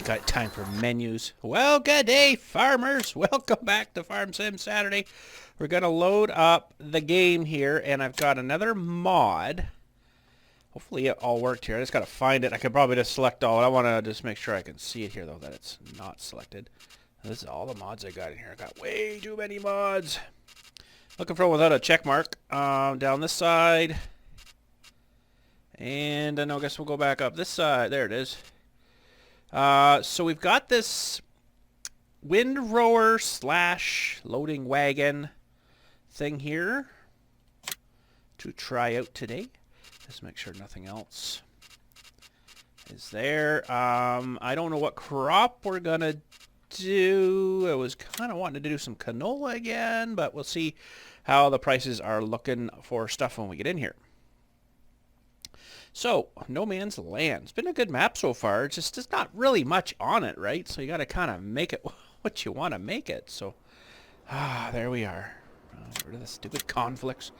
got time for menus. Well, good day, farmers. Welcome back to Farm Sim Saturday. We're going to load up the game here, and I've got another mod. Hopefully it all worked here. I just got to find it. I could probably just select all. I want to just make sure I can see it here, though, that it's not selected. This is all the mods I got in here. I got way too many mods. Looking for one without a check mark. Down this side. And I guess we'll go back up this side. There it is. So we've got this windrower / loading wagon thing here to try out today. Just make sure nothing else is there. I don't know what crop we're gonna do. I was kind of wanting to do some canola again, but we'll see how the prices are looking for stuff when we get in here. So, No Man's Land. It's been a good map so far. It's just there's not really much on it, right? So you got to kind of make it what you want to make it. So, there we are. Get rid of the stupid conflicts.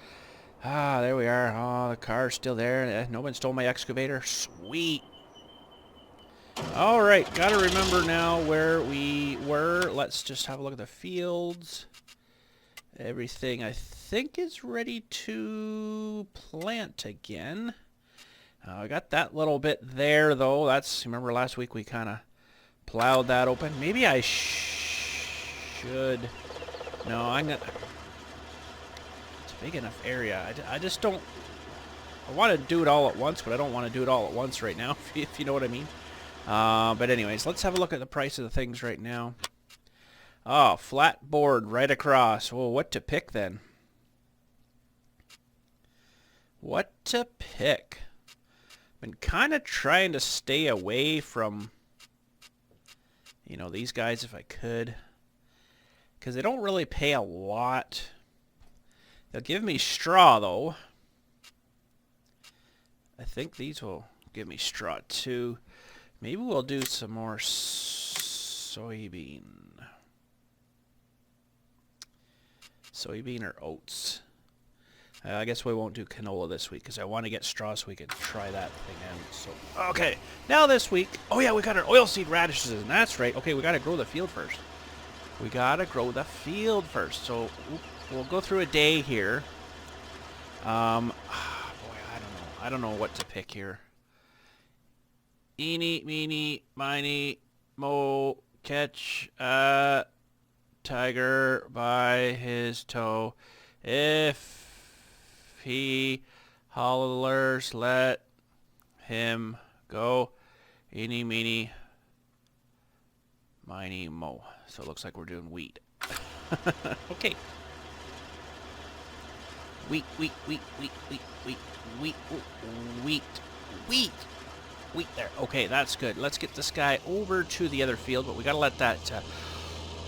There we are. Oh, the car's still there. No one stole my excavator. Sweet. All right, got to remember now where we were. Let's just have a look at the fields. Everything, I think, is ready to plant again. I got that little bit there, though. Remember last week we kind of plowed that open. Maybe I should. No, I'm going to. It's a big enough area. I just don't. I want to do it all at once, but I don't want to do it all at once right now, if you know what I mean. But anyways, let's have a look at the price of the things right now. Oh, flat board right across. Well, what to pick then? What to pick? Been kind of trying to stay away from, these guys if I could, because they don't really pay a lot. They'll give me straw, though. I think these will give me straw, too. Maybe we'll do some more soybean. Soybean or oats. I guess we won't do canola this week because I want to get straw so we can try that thing out. So, okay, now this week, oh yeah, we got our oilseed radishes, and that's right. Okay, we got to grow the field first. So we'll go through a day here. Boy, I don't know what to pick here. Eeny, meeny, miny, mo, catch a tiger by his toe. If he hollers, let him go. Eeny, meeny, miny, mo. So it looks like we're doing wheat. Okay. Wheat. Wheat there. Okay, that's good. Let's get this guy over to the other field, but we got to let that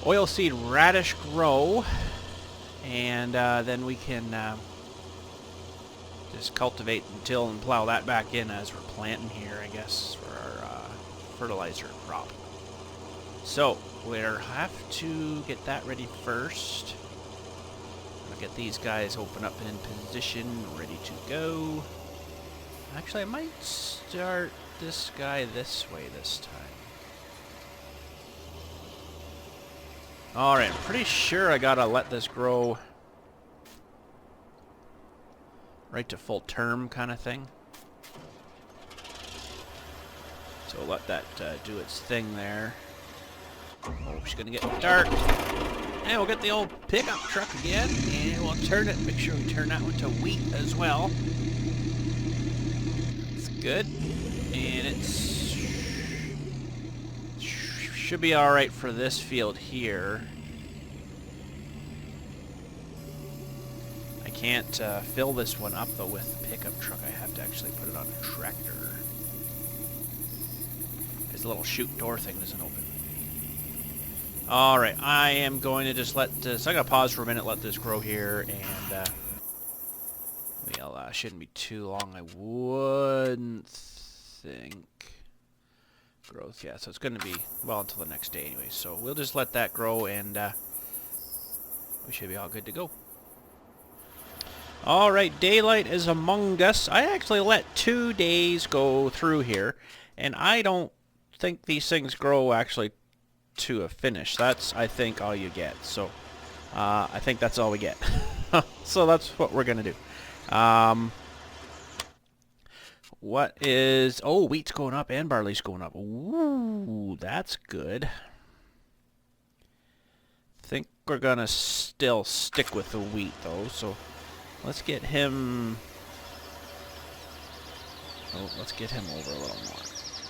oilseed radish grow, and then we can just cultivate and till and plow that back in as we're planting here, I guess, for our fertilizer crop. So we'll have to get that ready first. I'll get these guys open up in position, ready to go. Actually, I might start this guy this way this time. Alright, I'm pretty sure I gotta let this grow right to full term kind of thing. So let that do its thing there. Oh, she's gonna get dark. And we'll get the old pickup truck again, and we'll turn it. Make sure we turn that one to wheat as well. It's good, and it's should be all right for this field here. I can't fill this one up though with the pickup truck. I have to actually put it on a tractor. This little chute door thing doesn't open. Alright, I am going to just let this... I'm going to pause for a minute, let this grow here, and we'll shouldn't be too long, I wouldn't think. Growth, yeah, so it's going to be, well, until the next day anyway. So we'll just let that grow, and we should be all good to go. Alright, daylight is among us. I actually let 2 days go through here, and I don't think these things grow actually to a finish. That's, I think, all you get. So I think that's all we get. So that's what we're going to do. What is... Oh, wheat's going up and barley's going up. Ooh, that's good. I think we're going to still stick with the wheat, though. So let's get him... Oh, let's get him over a little more.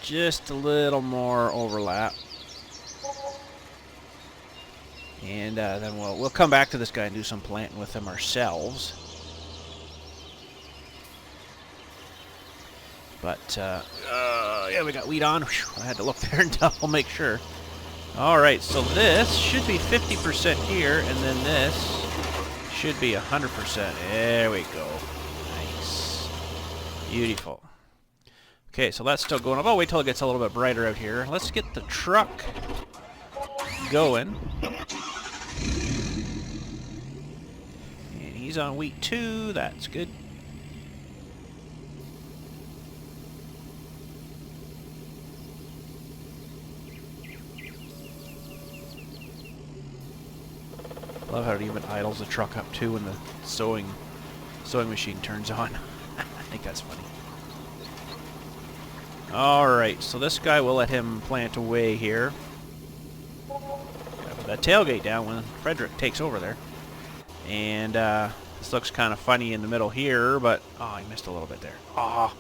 Just a little more overlap. And then we'll come back to this guy and do some planting with him ourselves. But, yeah, we got wheat on. Whew, I had to look there and double make sure. Alright, so this should be 50% here, and then this should be 100%. There we go. Nice. Beautiful. Okay, so that's still going up. Oh, wait till it gets a little bit brighter out here. Let's get the truck going. And he's on wheat too. That's good. Love how it even idles the truck up too when the sewing machine turns on. I think that's funny. Alright, so this guy, we'll let him plant away here. Gotta put that tailgate down when Frederick takes over there. And this looks kind of funny in the middle here, but... Oh, he missed a little bit there. Oh.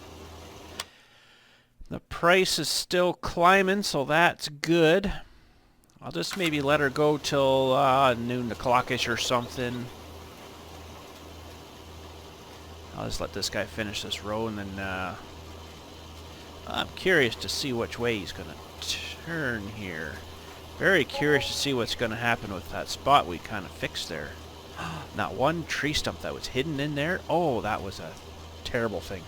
The price is still climbing, so that's good. I'll just maybe let her go till noon o'clockish or something. I'll just let this guy finish this row, and then I'm curious to see which way he's going to turn here. Very curious to see what's going to happen with that spot we kind of fixed there. Not one tree stump that was hidden in there. Oh, that was a terrible thing.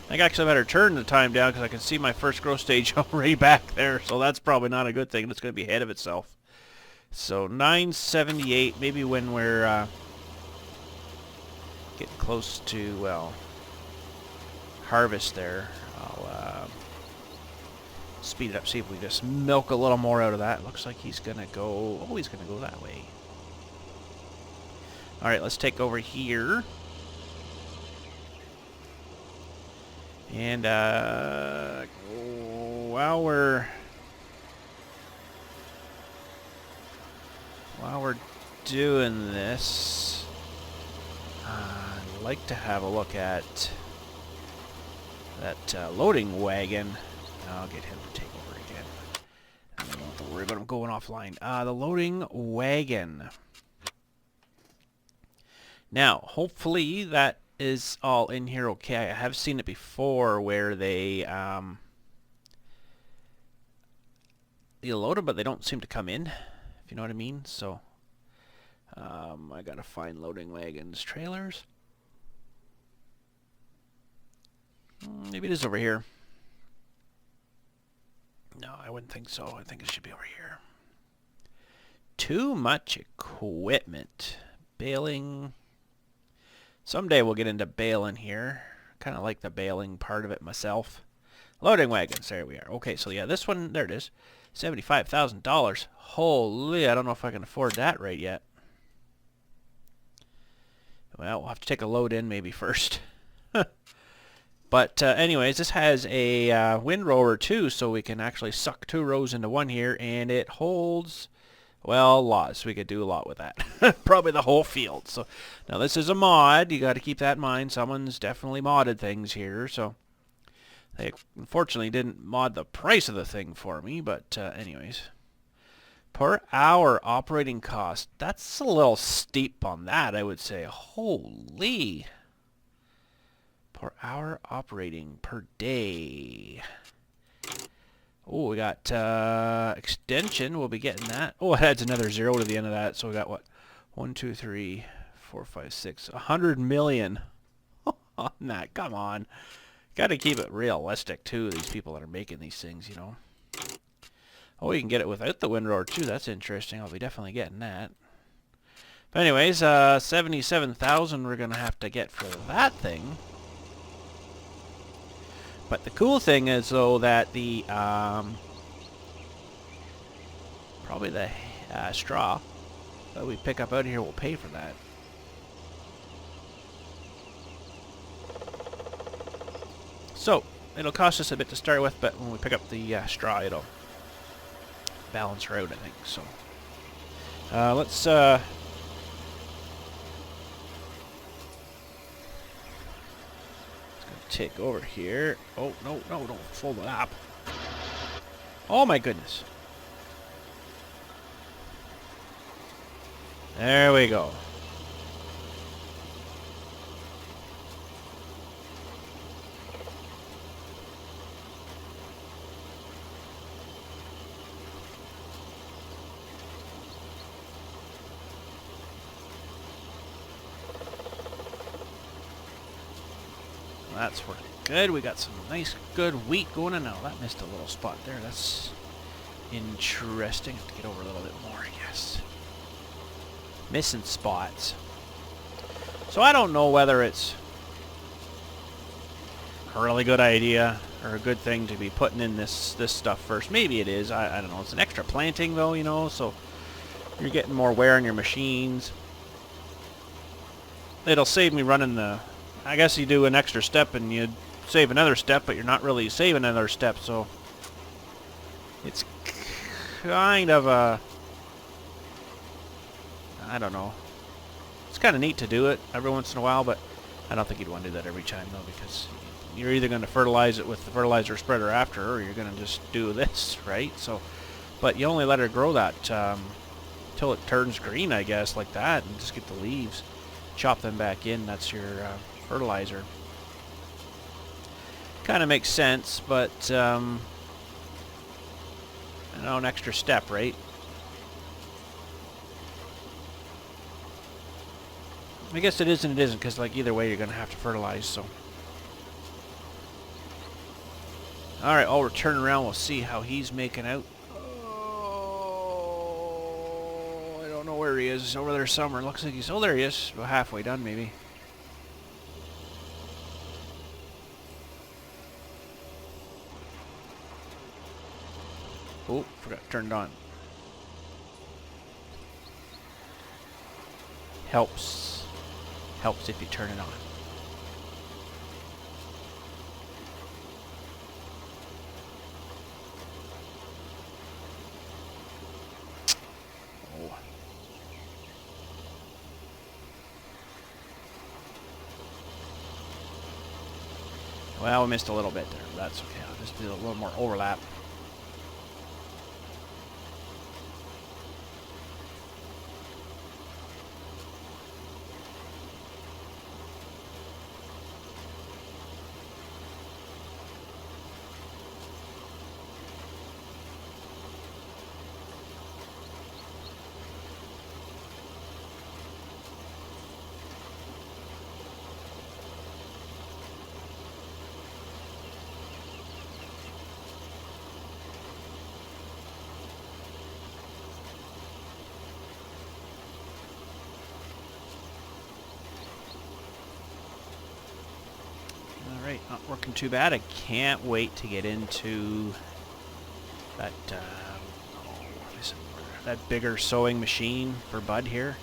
I think actually I better turn the time down because I can see my first growth stage already back there. So that's probably not a good thing. It's going to be ahead of itself. So 978, maybe when we're getting close to, well, harvest there, I'll speed it up, see if we just milk a little more out of that. Looks like he's going to go, oh, he's going to go that way. All right, let's take over here. And while we're doing this, I'd like to have a look at that loading wagon. I'll get him to take over again. Don't worry about him going offline. The loading wagon. Now, hopefully that is all in here okay. I have seen it before where they you load them, but they don't seem to come in, if you know what I mean. So I gotta find loading wagons trailers. Maybe it is over here. No, I wouldn't think so. I think it should be over here. Too much equipment. Baling. Someday we'll get into baling here. Kind of like the baling part of it myself. Loading wagons. There we are. Okay, so yeah, this one, there it is. $75,000. Holy, I don't know if I can afford that right yet. Well, we'll have to take a load in maybe first. But anyways, this has a windrower too, so we can actually suck 2 rows into one here, and it holds, well, lots. We could do a lot with that. Probably the whole field. So now this is a mod. You got to keep that in mind. Someone's definitely modded things here. So they unfortunately didn't mod the price of the thing for me, but anyways. Per hour operating cost. That's a little steep on that, I would say. Holy. Per hour operating per day. Oh, we got extension. We'll be getting that. Oh, it adds another 0 to the end of that. So we got what? 1, 2, 3, 4, 5, 6. 100 million on that. Come on. Got to keep it realistic, too, these people that are making these things, you know. Oh, you can get it without the windrower, too. That's interesting. I'll be definitely getting that. But anyways, 77,000 we're going to have to get for that thing. But the cool thing is, though, that the probably the straw that we pick up out here will pay for that. So it'll cost us a bit to start with, but when we pick up the straw, it'll balance her out, I think. So let's take over here. Oh, no, no, don't fold it up. Oh my goodness. There we go. That's working good. We got some nice, good wheat going in now. That missed a little spot there. That's interesting. Have to get over a little bit more, I guess. Missing spots. So I don't know whether it's a really good idea or a good thing to be putting in this stuff first. Maybe it is. I don't know. It's an extra planting, though, you know, so you're getting more wear on your machines. It'll save me running the... I guess you do an extra step and you save another step, but you're not really saving another step, so it's kind of a... I don't know. It's kind of neat to do it every once in a while, but I don't think you'd want to do that every time, though, because you're either going to fertilize it with the fertilizer spreader after, or you're going to just do this, right? So, but you only let her grow that till it turns green, I guess, like that, and just get the leaves. Chop them back in. That's your fertilizer. Kind of makes sense, but you know, an extra step, right? I guess it is and it isn't, because like either way you're going to have to fertilize, so. Alright, I'll return around. We'll see how he's making out. Oh, I don't know where he is. He's over there somewhere. Looks like he's... Oh, there he is. About halfway done, maybe. Oh, forgot to turn it on. Helps if you turn it on. Oh. Well, we missed a little bit there, but that's okay. I'll just do a little more overlap. Alright, not working too bad. I can't wait to get into that that bigger sewing machine for Bud here.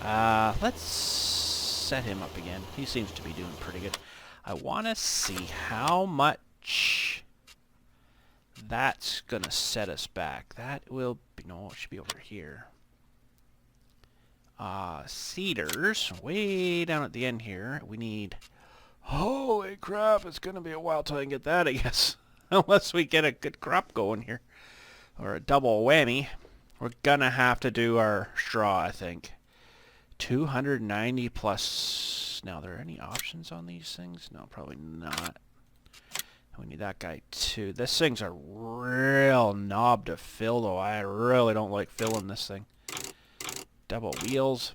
Let's set him up again. He seems to be doing pretty good. I want to see how much that's going to set us back. That will be... No, it should be over here. Cedars, way down at the end here. We need... Holy crap, it's going to be a while till I can get that, I guess. Unless we get a good crop going here. Or a double whammy. We're going to have to do our straw, I think. 290 plus... Now, are there any options on these things? No, probably not. We need that guy, too. This thing's a real knob to fill, though. I really don't like filling this thing. Double wheels.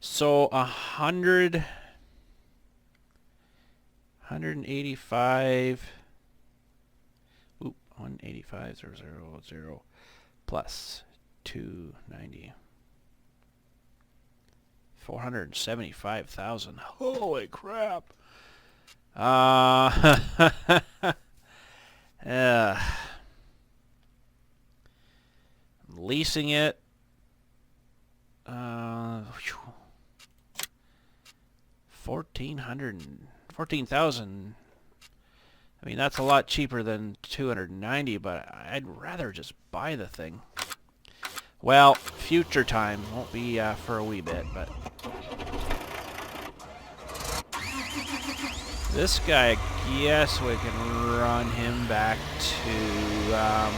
So, 185... Oop, 185,000 plus 290. 475,000. Holy crap. Leasing it. 14,000. I mean, that's a lot cheaper than 290, but I'd rather just buy the thing. Well, future time. Won't be for a wee bit, but... This guy, I guess we can run him back to the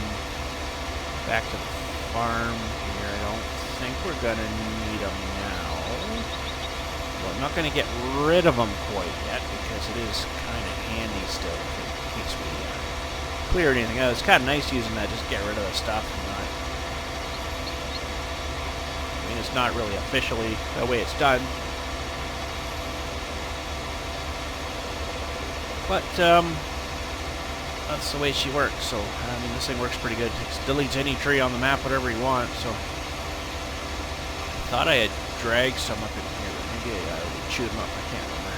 farm here. I don't think we're going to need him now. Well, I'm not going to get rid of him quite yet, because it is kind of handy still in case we clear anything out. It's kind of nice using that, just get rid of the stuff. I mean, it's not really officially the way it's done. But, that's the way she works, so, I mean, this thing works pretty good. It deletes any tree on the map, whatever you want, so. I thought I had dragged some up in here, but maybe I chewed them up, I can't remember.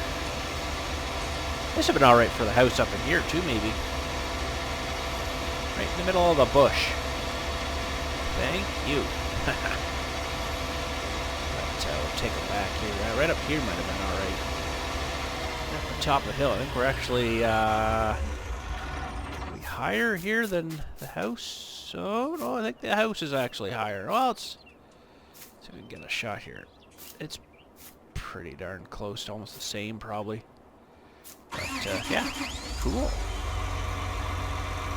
This would have been alright for the house up in here, too, maybe. Right in the middle of the bush. Thank you. But, we'll take it back here. Right up here might have been alright. At the top of the hill. I think we're actually higher here than the house. Oh no, I think the house is actually higher. Well, let's see if we can get a shot here. It's pretty darn close to almost the same, probably. But yeah, cool.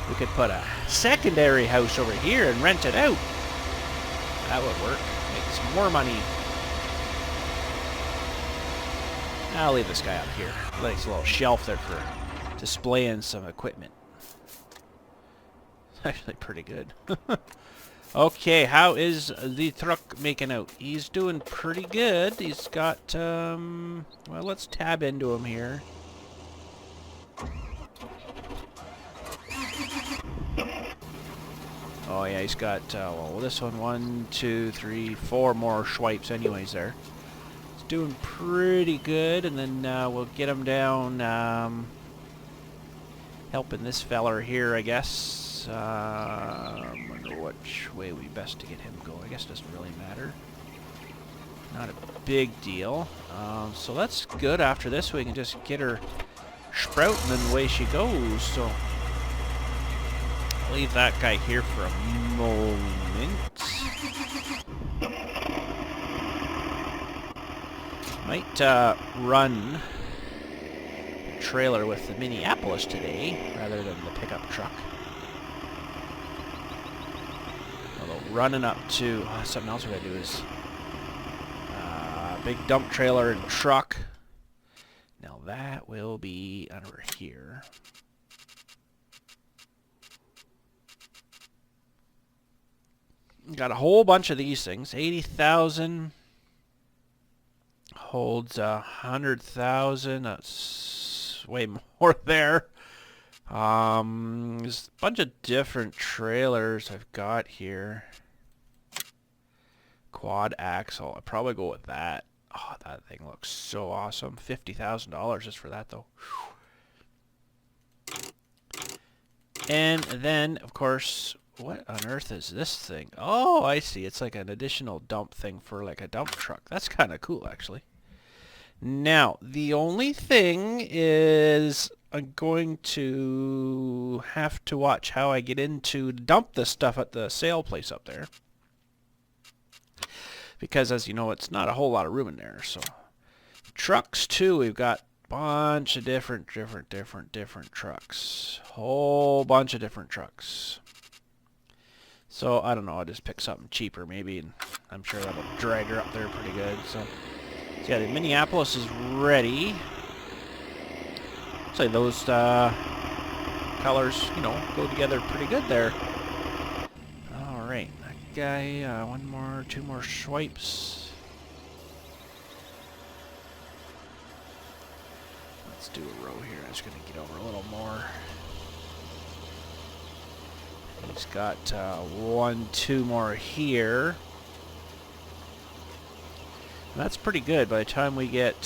We could put a secondary house over here and rent it out. That would work. Make some more money. I'll leave this guy up here. Nice little shelf there for displaying some equipment. It's actually pretty good. Okay, how is the truck making out? He's doing pretty good. He's got, well, let's tab into him here. Oh yeah, he's got, well, this one, 1, 2, 3, 4 more swipes anyways there. Doing pretty good, and then we'll get him down helping this feller here, I guess. I wonder which way we best to get him going. I guess it doesn't really matter. Not a big deal. So that's good. After this we can just get her sprouting and away she goes. So I'll leave that guy here for a moment. Might run the trailer with the Minneapolis today rather than the pickup truck. Although running up to something else we're gonna do is big dump trailer and truck. Now that will be under here. Got a whole bunch of these things. 80,000. Holds 100,000. That's way more there. There's a bunch of different trailers I've got here. Quad axle. I'd probably go with that. Oh, that thing looks so awesome. $50,000 just for that, though. And then, of course, what on earth is this thing? Oh, I see. It's like an additional dump thing for like a dump truck. That's kind of cool, actually. Now, the only thing is I'm going to have to watch how I get into dump this stuff at the sale place up there. Because, as you know, it's not a whole lot of room in there. So, trucks, too. We've got a bunch of different trucks. Whole bunch of different trucks. So, I don't know. I'll just pick something cheaper, maybe. And I'm sure that'll drag her up there pretty good. So yeah, the Minneapolis is ready. Looks like those colors, you know, go together pretty good there. All right, that guy, two more swipes. Let's do a row here. I'm just gonna get over a little more. He's got 1, 2 more here. That's pretty good. By the time we get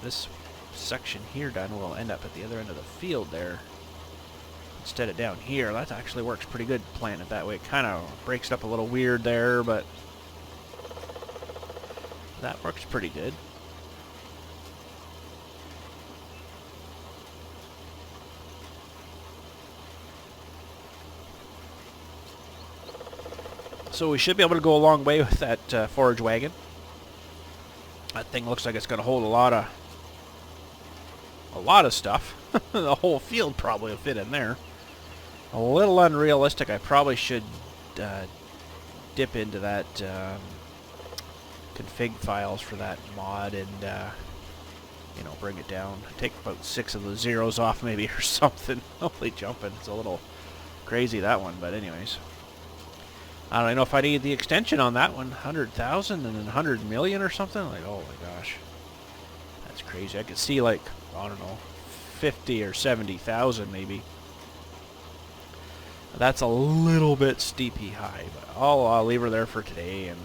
this section here done, we'll end up at the other end of the field there instead of down here. That actually works pretty good, planting it that way. It kind of breaks it up a little weird there, but that works pretty good. So we should be able to go a long way with that forage wagon. That thing looks like it's going to hold a lot of stuff. The whole field probably will fit in there. A little unrealistic. I probably should dip into that config files for that mod and you know, bring it down. Take about 6 of the zeros off maybe or something. Hopefully jumping. It's a little crazy, that one, but anyways. I don't know if I need the extension on that one. 100,000 and then 100 million or something. Like, oh my gosh. That's crazy. I could see like, I don't know, 50 or 70,000 maybe. That's a little bit steepy high, but I'll leave her there for today, and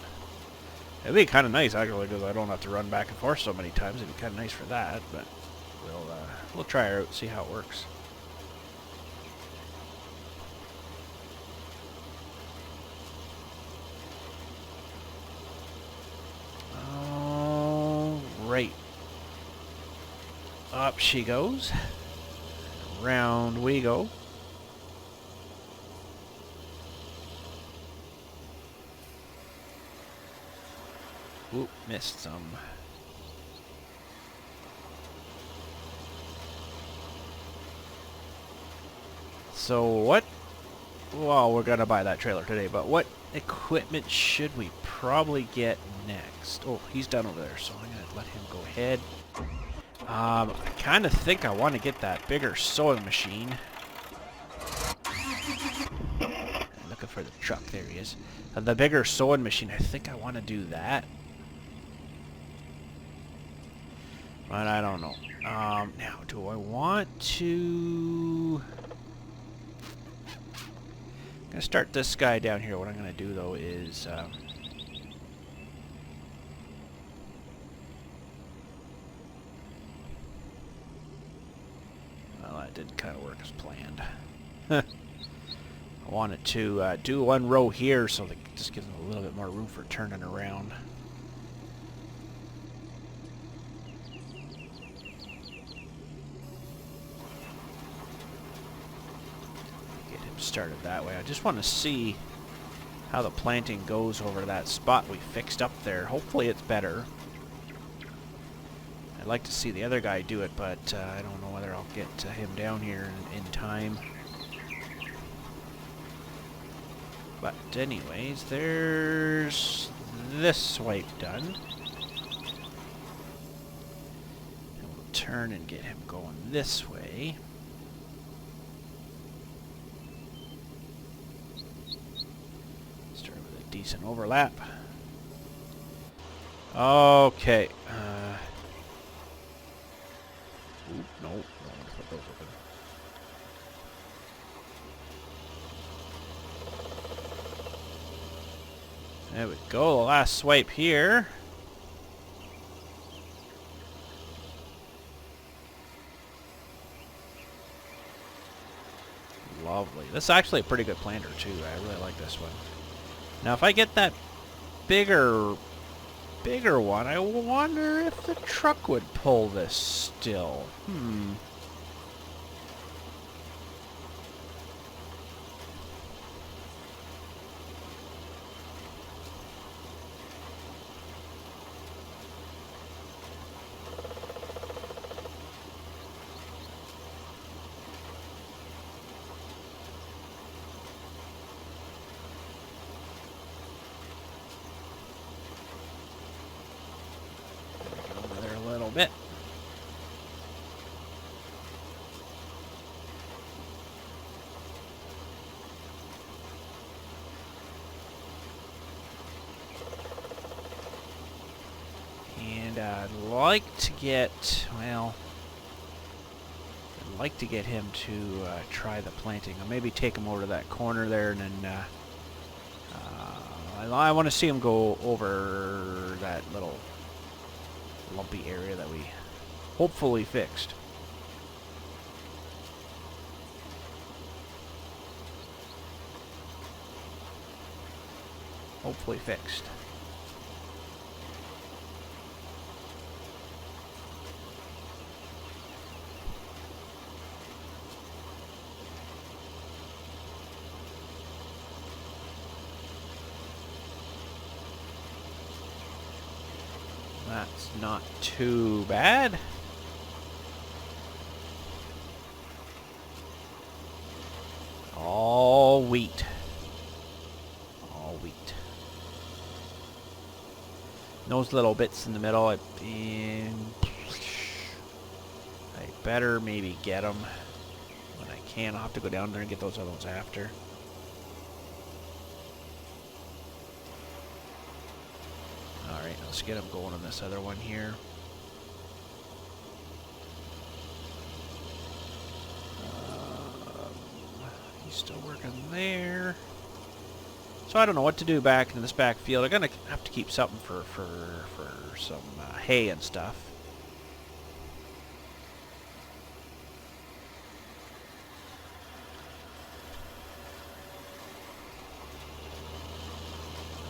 it'd be kind of nice actually because I don't have to run back and forth so many times. It'd be kind of nice for that, but we'll try her out, see how it works. All right, up she goes. Round we go. Oop, missed some. So what? Well, we're gonna buy that trailer today, but what equipment should we probably get next? Oh, he's done over there, so I'm gonna let him go ahead. I kind of think I want to get that bigger sewing machine. Looking for the truck. There he is. The bigger sewing machine. I think I want to do that. But I don't know. Now, do I want to... I'm going to start this guy down here. What I'm going to do, though, is... well, that didn't kind of work as planned. I wanted to do one row here so that just gives them a little bit more room for turning around. Started that way. I just want to see how the planting goes over that spot we fixed up there. Hopefully it's better. I'd like to see the other guy do it, but I don't know whether I'll get him down here in time. But anyways, there's this swipe done. And we'll turn and get him going this way. Decent overlap. Okay. Oop, no. Put those open. There we go. The last swipe here. Lovely. This is actually a pretty good planter too. I really like this one. Now, if I get that bigger one, I wonder if the truck would pull this still. Bit. And I'd like to get, well, I'd like to get him to try the planting. I'll maybe take him over to that corner there, and then I want to see him go over that little lumpy area that we hopefully fixed. Hopefully fixed. That's not too bad. All wheat. All wheat. Those little bits in the middle, I better maybe get them when I can. I'll have to go down there and get those other ones after. Alright, let's get them going on this other one here. He's still working there. So I don't know what to do back in this backfield. I'm gonna have to keep something for some hay and stuff.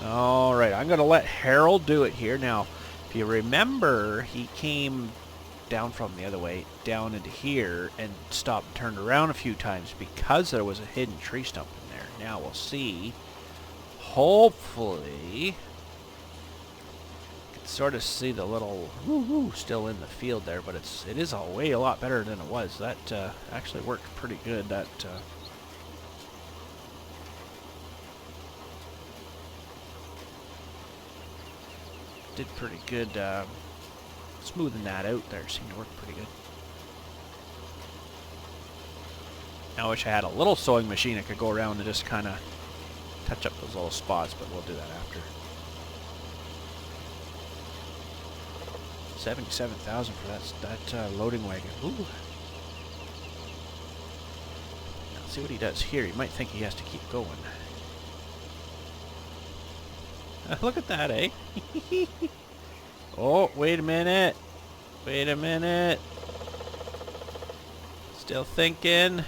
All right, I'm gonna let Harold do it here. Now, if you remember, he came down from the other way down into here and stopped and turned around a few times because there was a hidden tree stump in there. Now we'll see. Hopefully, you can sort of see the little woo-woo still in the field there, but it is way a lot better than it was. That actually worked pretty good. That did pretty good smoothing that out there. Seemed to work pretty good. I wish I had a little sewing machine that could go around and just kind of touch up those little spots, but we'll do that after. 77,000 for that loading wagon. Ooh. Now, let's see what he does here. You might think he has to keep going. Look at that, eh? Oh, wait a minute. Wait a minute. Still thinking.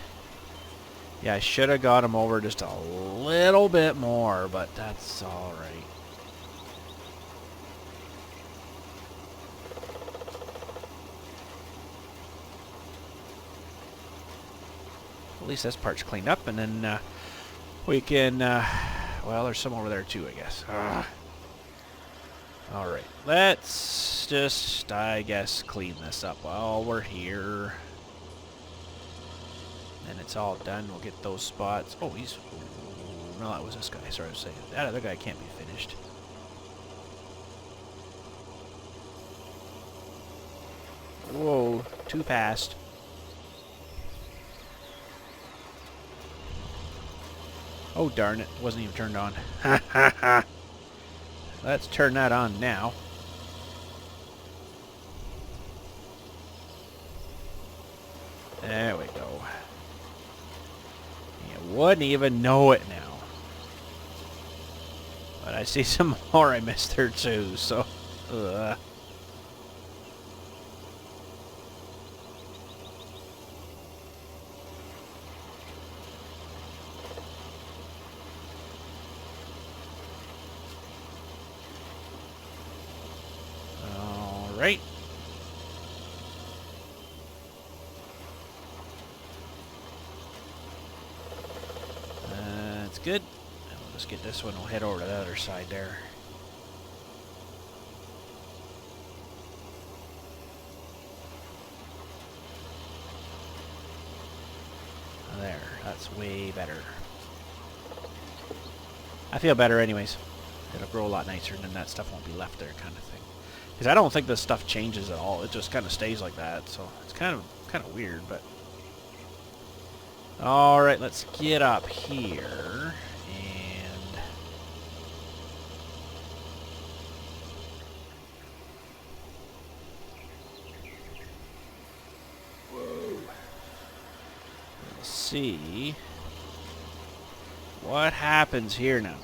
Yeah, I should have got him over just a little bit more, but that's all right. At least this part's cleaned up, and then we can, well, there's some over there too, I guess. All right, let's just, I guess, clean this up while we're here. And it's all done. We'll get those spots. Oh, he's... No, that was this guy. Sorry to say. That other guy can't be finished. Whoa, too fast. Oh, darn it. Wasn't even turned on. Ha ha ha. Let's turn that on now. There we go. You wouldn't even know it now. But I see some more I missed there too, so... Alright. That's good. And we'll just get this one. We'll head over to the other side there. There. That's way better. I feel better anyways. It'll grow a lot nicer and then that stuff won't be left there kind of thing. Because I don't think this stuff changes at all. It just kind of stays like that. So it's kind of weird, but... Alright, let's get up here. And... Whoa. Let's see... what happens here now.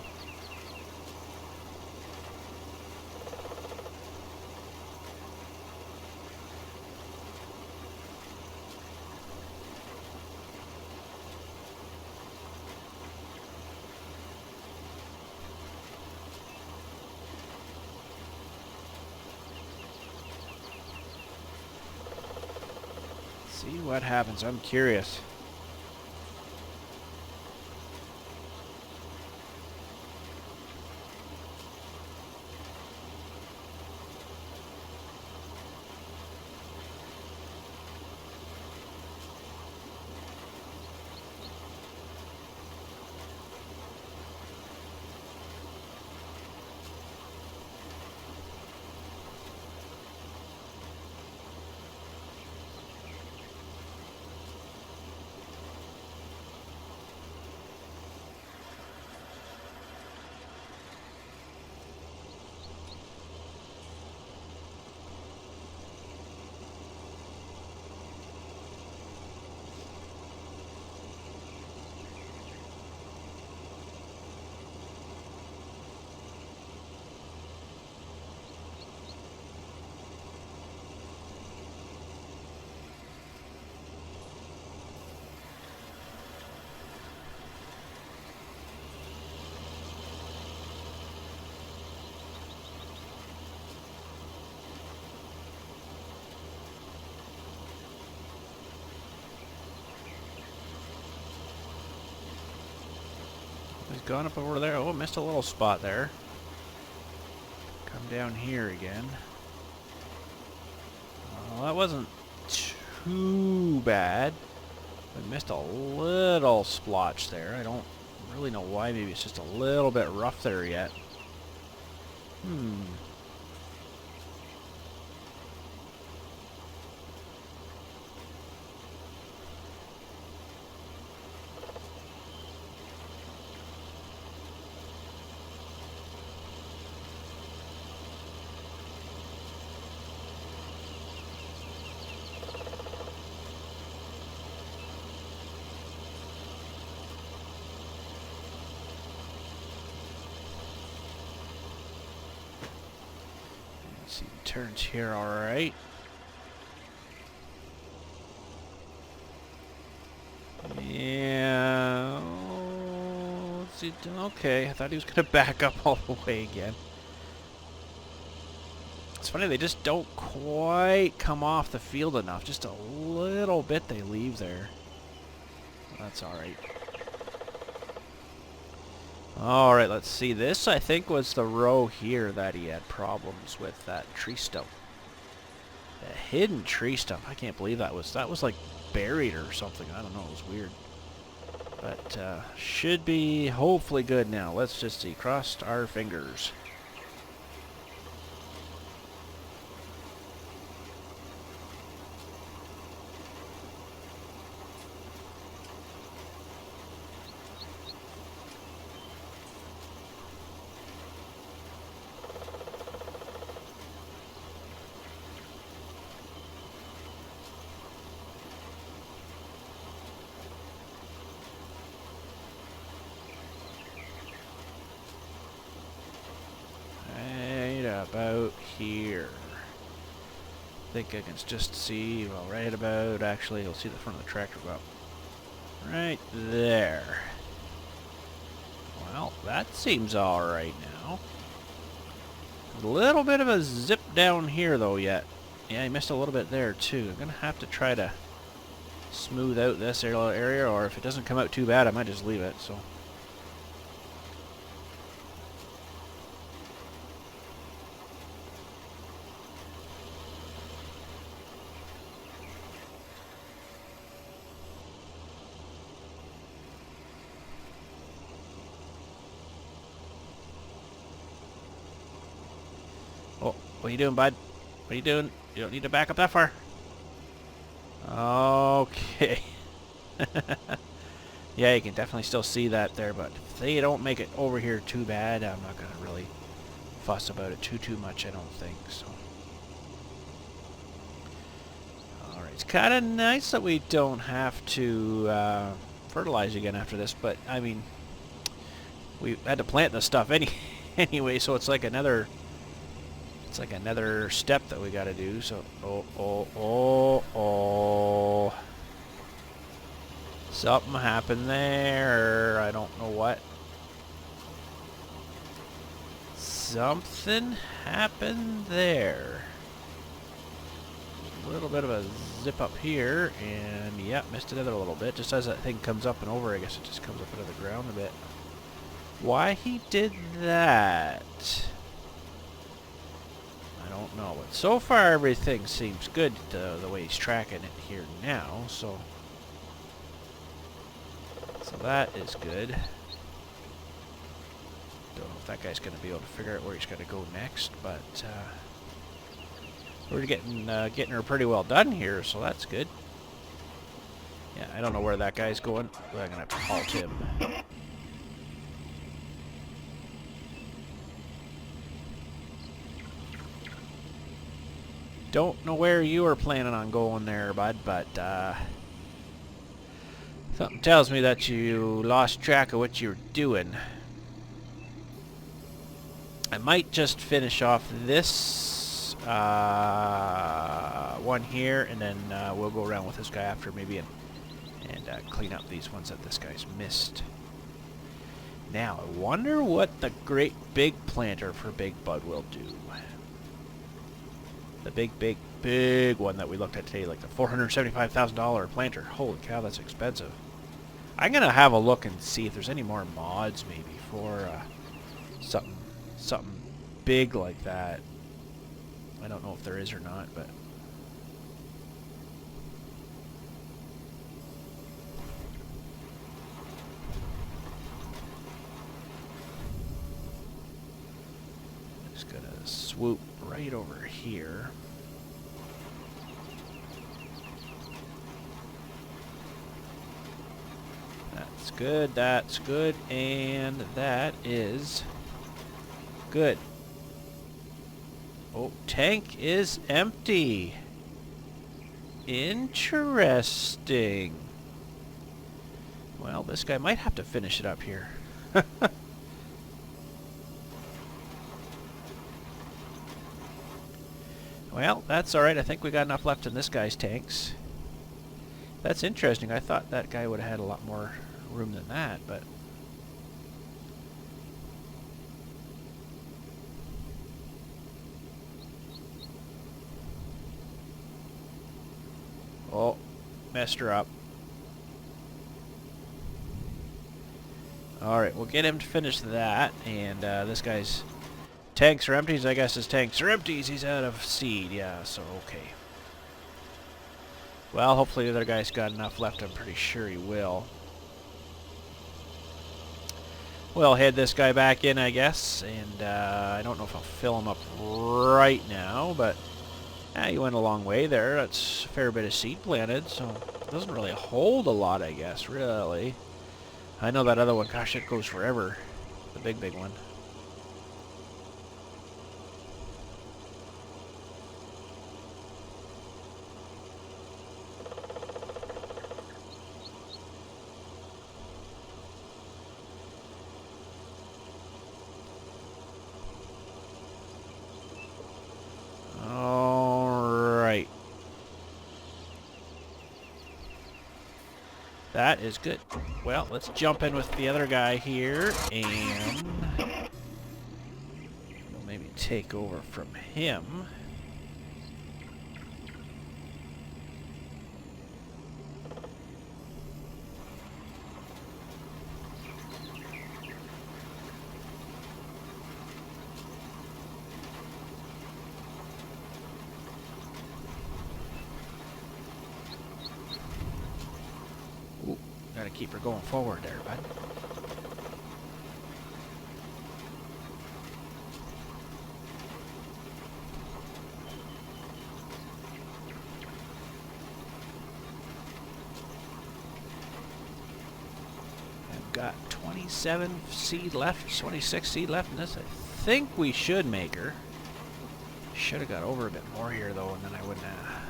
See what happens. I'm curious. He's gone up over there. Oh, missed a little spot there. Come down here again. Well, that wasn't too bad. I missed a little splotch there. I don't really know why. Maybe it's just a little bit rough there yet. See, turns here all right. Yeah. Let's see. Okay, I thought he was going to back up all the way again. It's funny, they just don't quite come off the field enough. Just a little bit they leave there. That's all right. All right, let's see. This, I think, was the row here that he had problems with, that tree stump. The hidden tree stump. I can't believe that was like buried or something. I don't know. It was weird. But should be hopefully good now. Let's just see. Crossed our fingers. About here. I think I can just see, well, right about, actually, you'll see the front of the tractor go up. Right there. Well, that seems alright now. A little bit of a zip down here, though, yet. Yeah, I missed a little bit there, too. I'm going to have to try to smooth out this area, or if it doesn't come out too bad, I might just leave it, so. Oh, what are you doing, bud? What are you doing? You don't need to back up that far. Okay. Yeah, you can definitely still see that there, but if they don't make it over here too bad, I'm not going to really fuss about it too much, I don't think, so. Alright, it's kind of nice that we don't have to fertilize again after this, but, I mean, we had to plant this stuff anyway, so it's like another step that we got to do. So, oh. Something happened there. I don't know what. Something happened there. A little bit of a zip up here, and yeah, missed another little bit. Just as that thing comes up and over, I guess it just comes up out of the ground a bit. Why he did that, I don't know. But so far, everything seems good the way he's tracking it here now. So that is good. Don't know if that guy's going to be able to figure out where he's going to go next, but we're getting her pretty well done here, so that's good. Yeah, I don't know where that guy's going, but I'm going to have to halt him. Don't know where you were planning on going there, bud, but something tells me that you lost track of what you were doing. I might just finish off this one here, and then we'll go around with this guy after maybe and clean up these ones that this guy's missed. Now, I wonder what the great big planter for Big Bud will do. The big one that we looked at today, like the $475,000 planter. Holy cow, that's expensive. I'm going to have a look and see if there's any more mods maybe for something big like that. I don't know if there is or not, but just gonna swoop right over here. That's good, and that is good. Oh, tank is empty. Interesting. Well, this guy might have to finish it up here. Well, that's alright. I think we got enough left in this guy's tanks. That's interesting. I thought that guy would have had a lot more room than that, but oh, messed her up. Alright, we'll get him to finish that, and this guy's tanks are empties. I guess his tanks are empties. He's out of seed, yeah, so okay. Well, hopefully the other guy's got enough left. I'm pretty sure he will. We'll head this guy back in, I guess, and I don't know if I'll fill him up right now, but he went a long way there. That's a fair bit of seed planted, so it doesn't really hold a lot, I guess, really. I know that other one, gosh, it goes forever. The big one. That is good. Well, let's jump in with the other guy here, and we'll maybe take over from him. Gotta keep her going forward there, bud. I've got 27 seed left, 26 seed left in this. I think we should make her. Should have got over a bit more here, though, and then I wouldn't have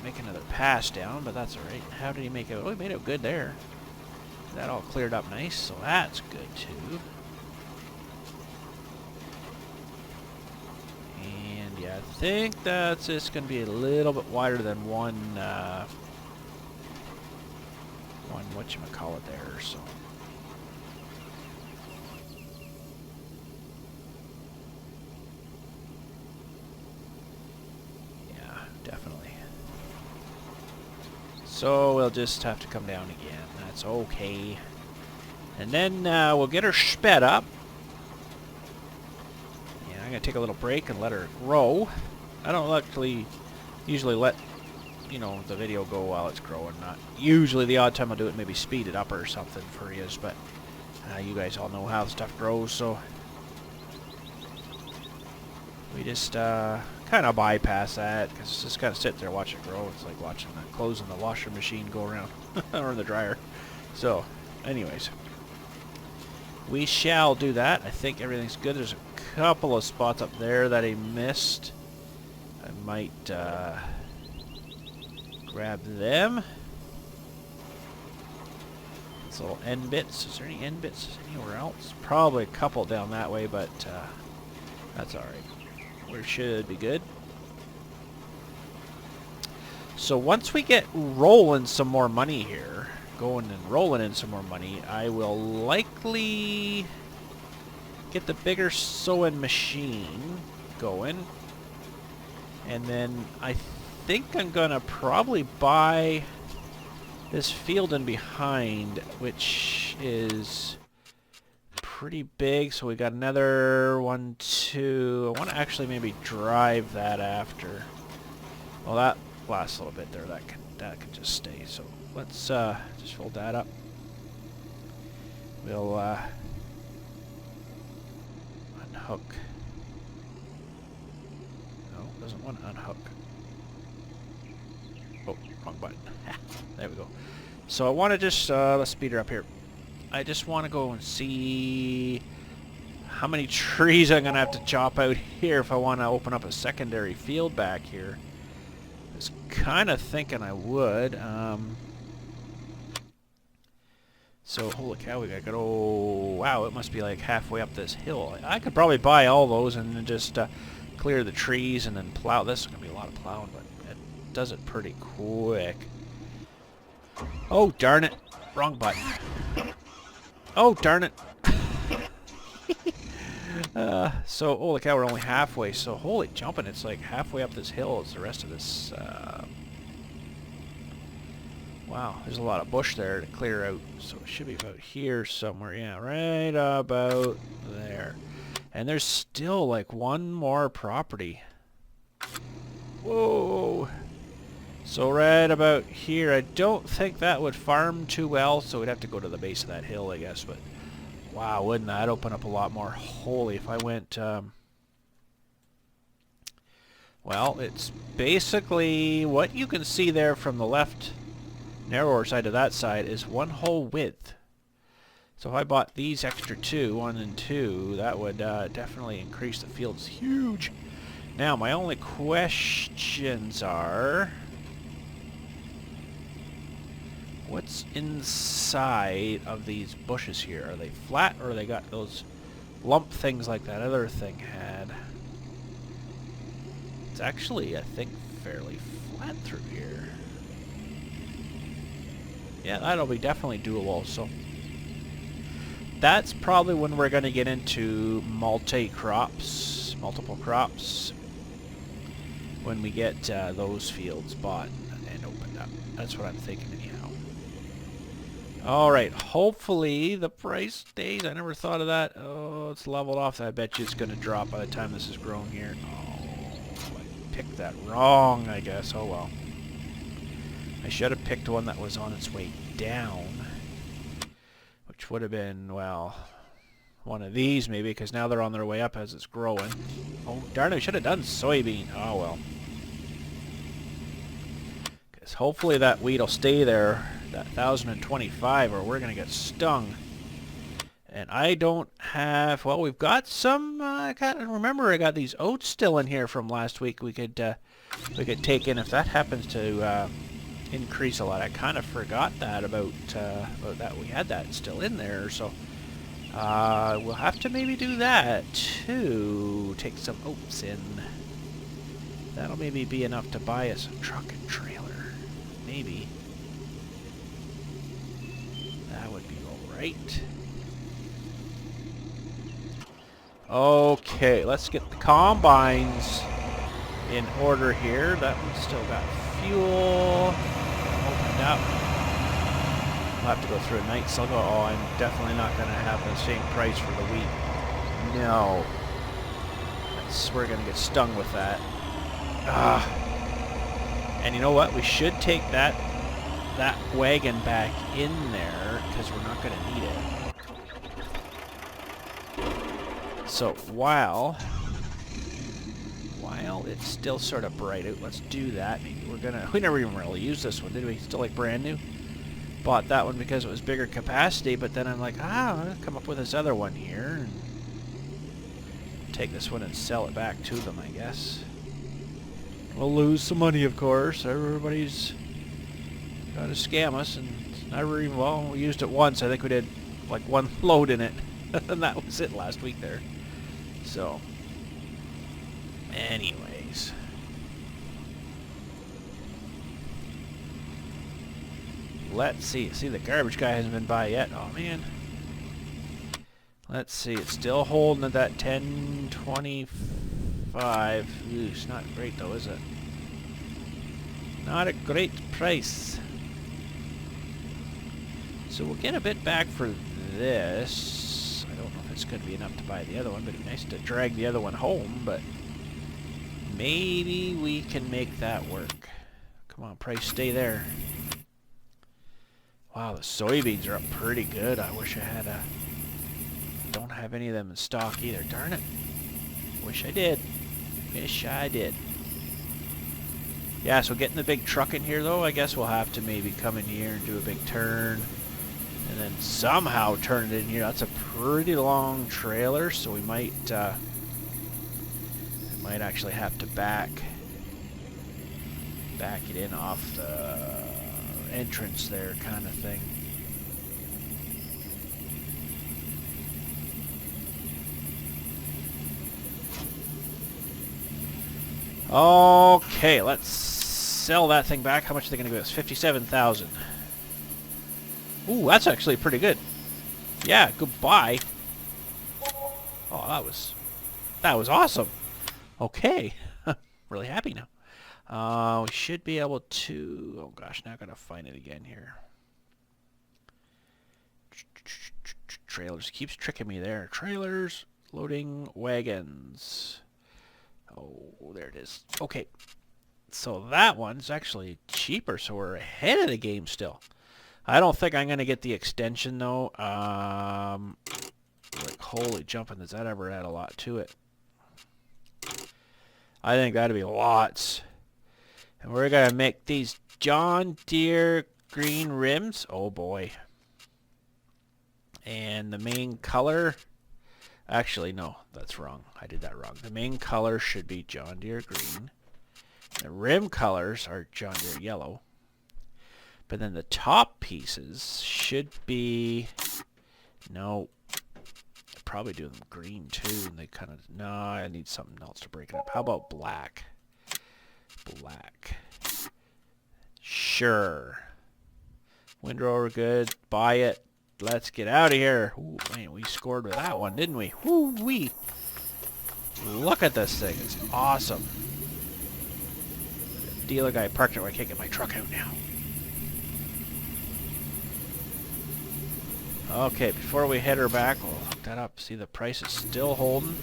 make another pass down, but that's alright. How did he make it? Oh, he made it good there. That all cleared up nice, so that's good too. And yeah, I think that's just going to be a little bit wider than one whatchamacallit there, so. Definitely. So we'll just have to come down again. That's okay. And then we'll get her sped up. Yeah, I'm going to take a little break and let her grow. I don't actually usually let, you know, the video go while it's growing. Not usually. The odd time I'll do it, maybe speed it up or something for you. But you guys all know how the stuff grows, so we just kind of bypass that, because just kind of sit there, watch it grow. It's like watching the clothes in the washer machine go around, or in the dryer. So, anyways, we shall do that. I think everything's good. There's a couple of spots up there that I missed. I might grab them. These little end bits. Is there any end bits anywhere else? Probably a couple down that way, but that's alright. We should be good. So once we get rolling some more money here, going and rolling in some more money, I will likely get the bigger sewing machine going. And then I think I'm gonna probably buy this field in behind, which is pretty big. So we got another 1, 2. I want to actually maybe drive that after. Well, that lasts a little bit there. That can just stay. So let's just fold that up. We'll unhook. No, doesn't want to unhook. Oh, wrong button. There we go. So I want to just let's speed her up here. I just want to go and see how many trees I'm going to have to chop out here if I want to open up a secondary field back here. I was kind of thinking I would. So, holy cow, we got to go... Oh, wow, it must be like halfway up this hill. I could probably buy all those and then just clear the trees and then plow. This is going to be a lot of plowing, but it does it pretty quick. Oh, darn it. Wrong button. Oh, darn it. So, holy cow, we're only halfway. So, holy jumping, it's like halfway up this hill is the rest of this. Wow, there's a lot of bush there to clear out. So, it should be about here somewhere. Yeah, right about there. And there's still like one more property. Whoa. So right about here, I don't think that would farm too well, so we'd have to go to the base of that hill, I guess. But wow, wouldn't that open up a lot more? Holy, if I went... well, it's basically what you can see there from the left, narrower side to that side, is one whole width. So if I bought these extra two, 1 and 2, that would definitely increase the field. It's huge. Now, my only questions are... what's inside of these bushes here? Are they flat, or they got those lump things like that other thing had? It's actually, I think, fairly flat through here. Yeah, that'll be definitely doable. So that's probably when we're going to get into multiple crops, when we get those fields bought and opened up. That's what I'm thinking anyhow. Alright, hopefully the price stays. I never thought of that. Oh, it's leveled off. I bet you it's going to drop by the time this is grown here. Oh, I picked that wrong, I guess. Oh well. I should have picked one that was on its way down, which would have been, well, one of these maybe, because now they're on their way up as it's growing. Oh, darn it, I should have done soybean. Oh well. Because hopefully that wheat will stay there, that 1,025, or we're going to get stung. And I don't have... well, we've got some... I can't remember. I got these oats still in here from last week. We could take in if that happens to increase a lot. I kind of forgot that about that. We had that still in there, so we'll have to maybe do that too. Take some oats in. That'll maybe be enough to buy us a truck and trailer. Maybe. That would be alright. Okay, let's get the combines in order here. That one's still got fuel. Opened up. I'll have to go through a night cycle. Oh, I'm definitely not going to have the same price for the wheat. No. We're going to get stung with that. And you know what? We should take that wagon back in there because we're not going to need it. So while it's still sort of bright out, let's do that. Maybe we never even really used this one, did we? Still like brand new. Bought that one because it was bigger capacity, but then I'm like, I'm going to come up with this other one here and take this one and sell it back to them, I guess. We'll lose some money, of course. Everybody's got to scam us, and it's never even, well, we used it once. I think we did like one load in it, and that was it last week there. So, anyways. Let's see. See, the garbage guy hasn't been by yet. Oh, man. Let's see. It's still holding at that 10.25. Ooh, it's not great, though, is it? Not a great price. So we'll get a bit back for this. I don't know if it's going to be enough to buy the other one, but it'd be nice to drag the other one home, but maybe we can make that work. Come on, price, stay there. Wow, the soybeans are up pretty good. I wish I had a... Don't have any of them in stock either. Darn it. Wish I did. Wish I did. Yeah, so getting the big truck in here, though, I guess we'll have to maybe come in here and do a big turn. And then somehow turn it in here. That's a pretty long trailer, so we might actually have to back it in off the entrance there, kind of thing. Okay, let's sell that thing back. How much are they going to give us? 57,000. Ooh, that's actually pretty good. Yeah, goodbye. Oh, that was awesome. Okay, really happy now. We should be able to... Oh gosh, now I gotta find it again here. Trailers keeps tricking me there. Trailers, loading wagons. Oh, there it is. Okay, so that one's actually cheaper, so we're ahead of the game still. I don't think I'm gonna get the extension though. Like holy jumping, does that ever add a lot to it? I think that'd be lots. And we're going to make these John Deere green rims. Oh boy. And the main color... Actually, no, that's wrong. I did that wrong. The main color should be John Deere green. The rim colors are John Deere yellow. But then the top pieces should be... No. I'd probably do them green too. And they kind of... No, I need something else to break it up. How about black? Black. Sure. Windrower, good. Buy it. Let's get out of here. Ooh, man, we scored with that one, didn't we? Woo-wee. Look at this thing. It's awesome. The dealer guy parked it where I can't get my truck out now. Okay, before we head her back, we'll hook that up. See, the price is still holding.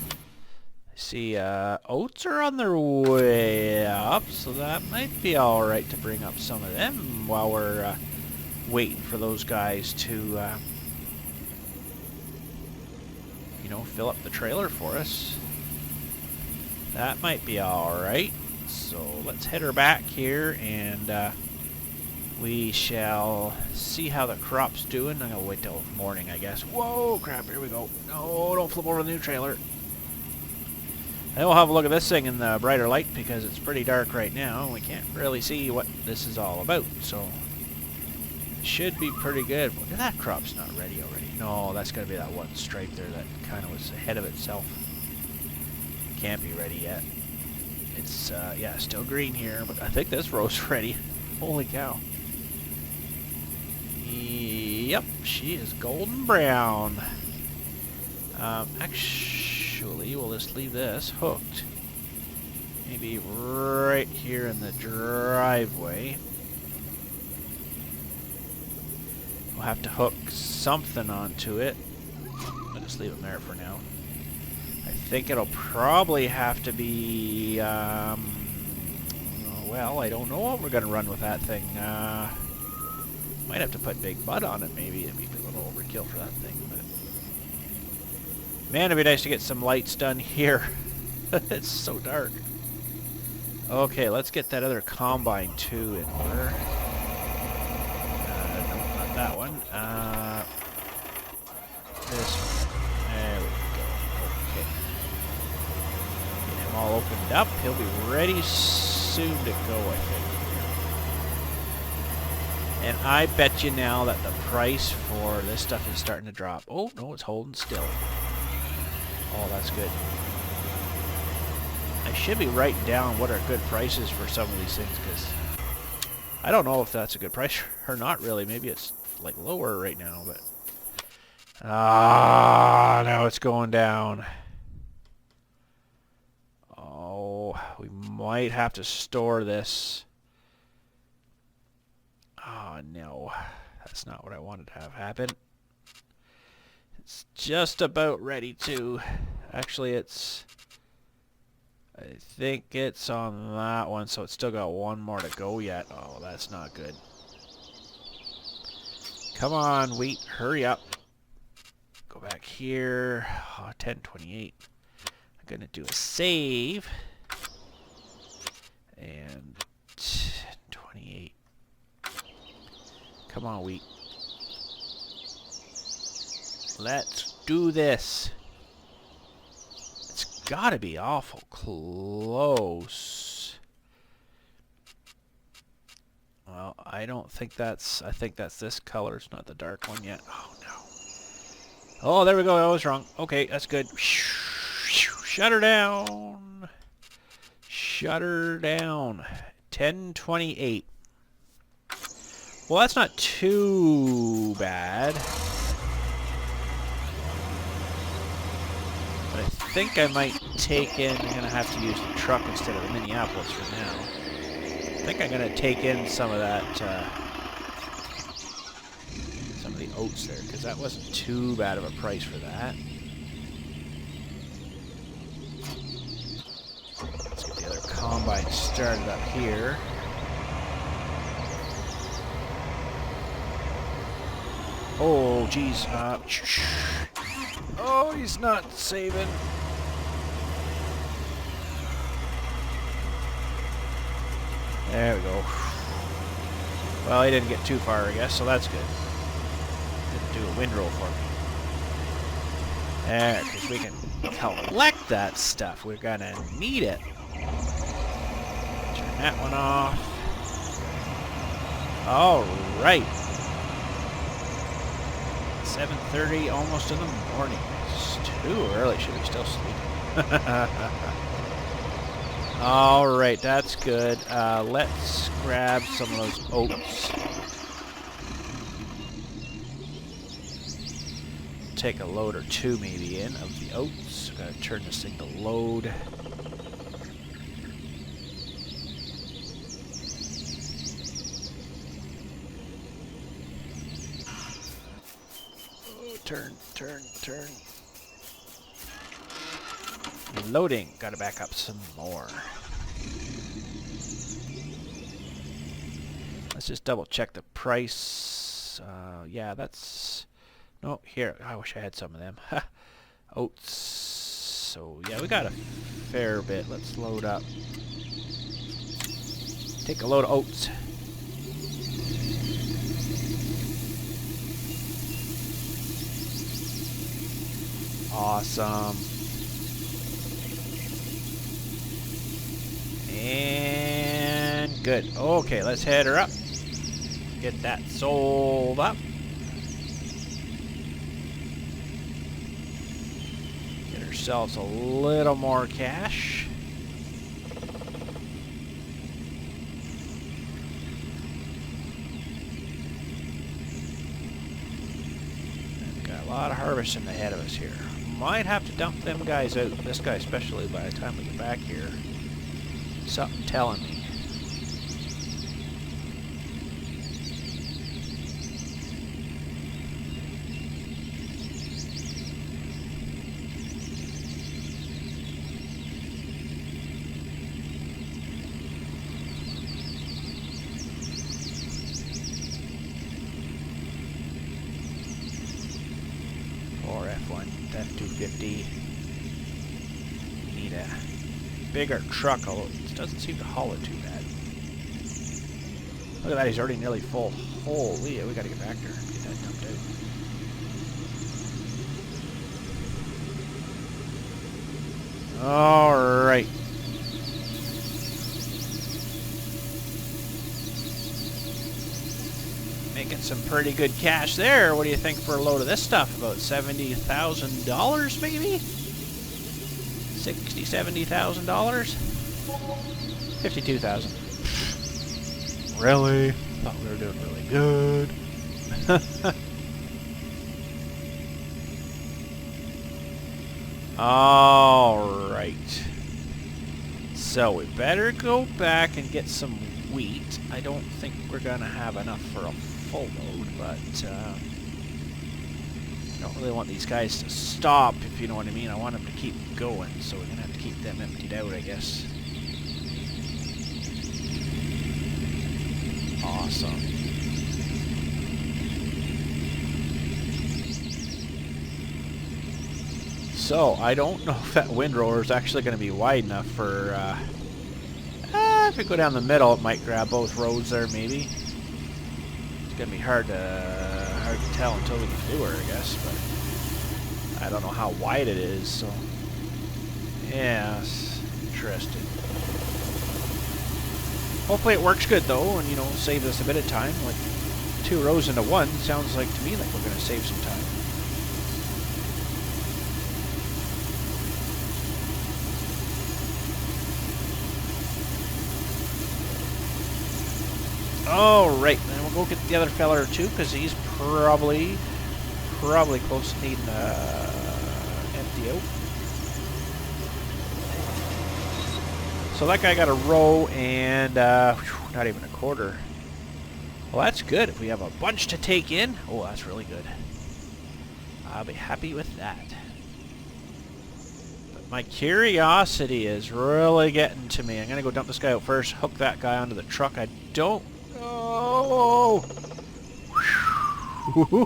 I see oats are on their way up, so that might be alright to bring up some of them while we're waiting for those guys to, you know, fill up the trailer for us. That might be alright. So let's head her back here and we shall see how the crop's doing. I'm going to wait till morning, I guess. Whoa, crap, here we go. No, don't flip over the new trailer. Then we'll have a look at this thing in the brighter light because it's pretty dark right now. We can't really see what this is all about, so it should be pretty good. Look at that crop's not ready already. No, that's got to be that one stripe there that kind of was ahead of itself. Can't be ready yet. It's, yeah, still green here, but I think this row's ready. Holy cow. Yep, she is golden brown. Actually, we'll just leave this hooked. maybe right here in the driveway. We'll have to hook something onto it. I'll just leave it there for now. I think it'll probably have to be, well, I don't know what we're going to run with that thing. Might have to put Big Bud on it, maybe. It'd be a little overkill for that thing. But man, it'd be nice to get some lights done here. It's so dark. Okay, let's get that other combine too in order. No, not that one. This one. There we go. Okay. Get him all opened up. He'll be ready soon to go, I think. And I bet you now that the price for this stuff is starting to drop. Oh, no, it's holding still. Oh, that's good. I should be writing down what are good prices for some of these things, because I don't know if that's a good price or not, really. Maybe it's, like, lower right now, but... now it's going down. Oh, we might have to store this. Oh, no. That's not what I wanted to have happen. It's just about ready to. Actually, it's... I think it's on that one, so it's still got one more to go yet. Oh, that's not good. Come on, wheat. Hurry up. Go back here. Oh, 10:28. I'm going to do a save. And 10:28. Come on, wheat. Let's do this. It's gotta be awful close. Well, I don't think that's... I think that's this color. It's not the dark one yet. Oh, no. Oh, there we go. I was wrong. Okay, that's good. Shut her down. Shut her down. 10:28. Well, that's not too bad. But I think I might take in... I'm going to have to use the truck instead of the Minneapolis for now. I think I'm going to take in some of that... some of the oats there, because that wasn't too bad of a price for that. Let's get the other combine started up here. Oh, geez. Oh, he's not saving. There we go. Well, he didn't get too far, I guess, so that's good. Didn't do a windrow for me. There, because we can collect that stuff. We're going to need it. Turn that one off. All right. 7:30, almost in the morning. It's too early. Should be still sleeping. All right, that's good. Let's grab some of those oats. Take a load or two maybe in of the oats. Gotta turn this thing to load. Turn. Loading. Gotta back up some more. Let's just double check the price. Yeah, that's... No, here. I wish I had some of them. Oats. So, yeah, we got a fair bit. Let's load up. Take a load of oats. Awesome. And good. Okay, let's head her up. Get that sold up. Get ourselves a little more cash. We've got a lot of harvesting ahead of us here. Might have to dump them guys out, this guy especially, by the time we get back here. Something telling me. Or F1, F250. Need a bigger truck, although it doesn't seem to haul it too bad. Look at that, he's already nearly full. Holy, we gotta get back there and get that dumped out. Alright. Making some pretty good cash there. What do you think for a load of this stuff? About $70,000 maybe? $60,000, $70,000? 52,000. Really? Thought we were doing really good. Alright. So we better go back and get some wheat. I don't think we're gonna have enough for a full load, but I don't really want these guys to stop, if you know what I mean. I want them to keep going, so we're gonna have to keep them emptied out, I guess. Awesome. So, I don't know if that windrower is actually going to be wide enough for, if we go down the middle, it might grab both roads there, maybe. It's going to be hard to tell until we get to her, I guess, but I don't know how wide it is, so, yeah, it's interesting. Hopefully it works good, though, and, you know, saves us a bit of time. Like, 2 rows into 1 sounds like to me like we're going to save some time. Alright, then we'll go get the other fella too, because he's probably close to needing empty out. So that guy got a row and not even a quarter. Well, that's good. If we have a bunch to take in, oh, that's really good. I'll be happy with that. But my curiosity is really getting to me. I'm going to go dump this guy out first, hook that guy onto the truck. I don't... Oh!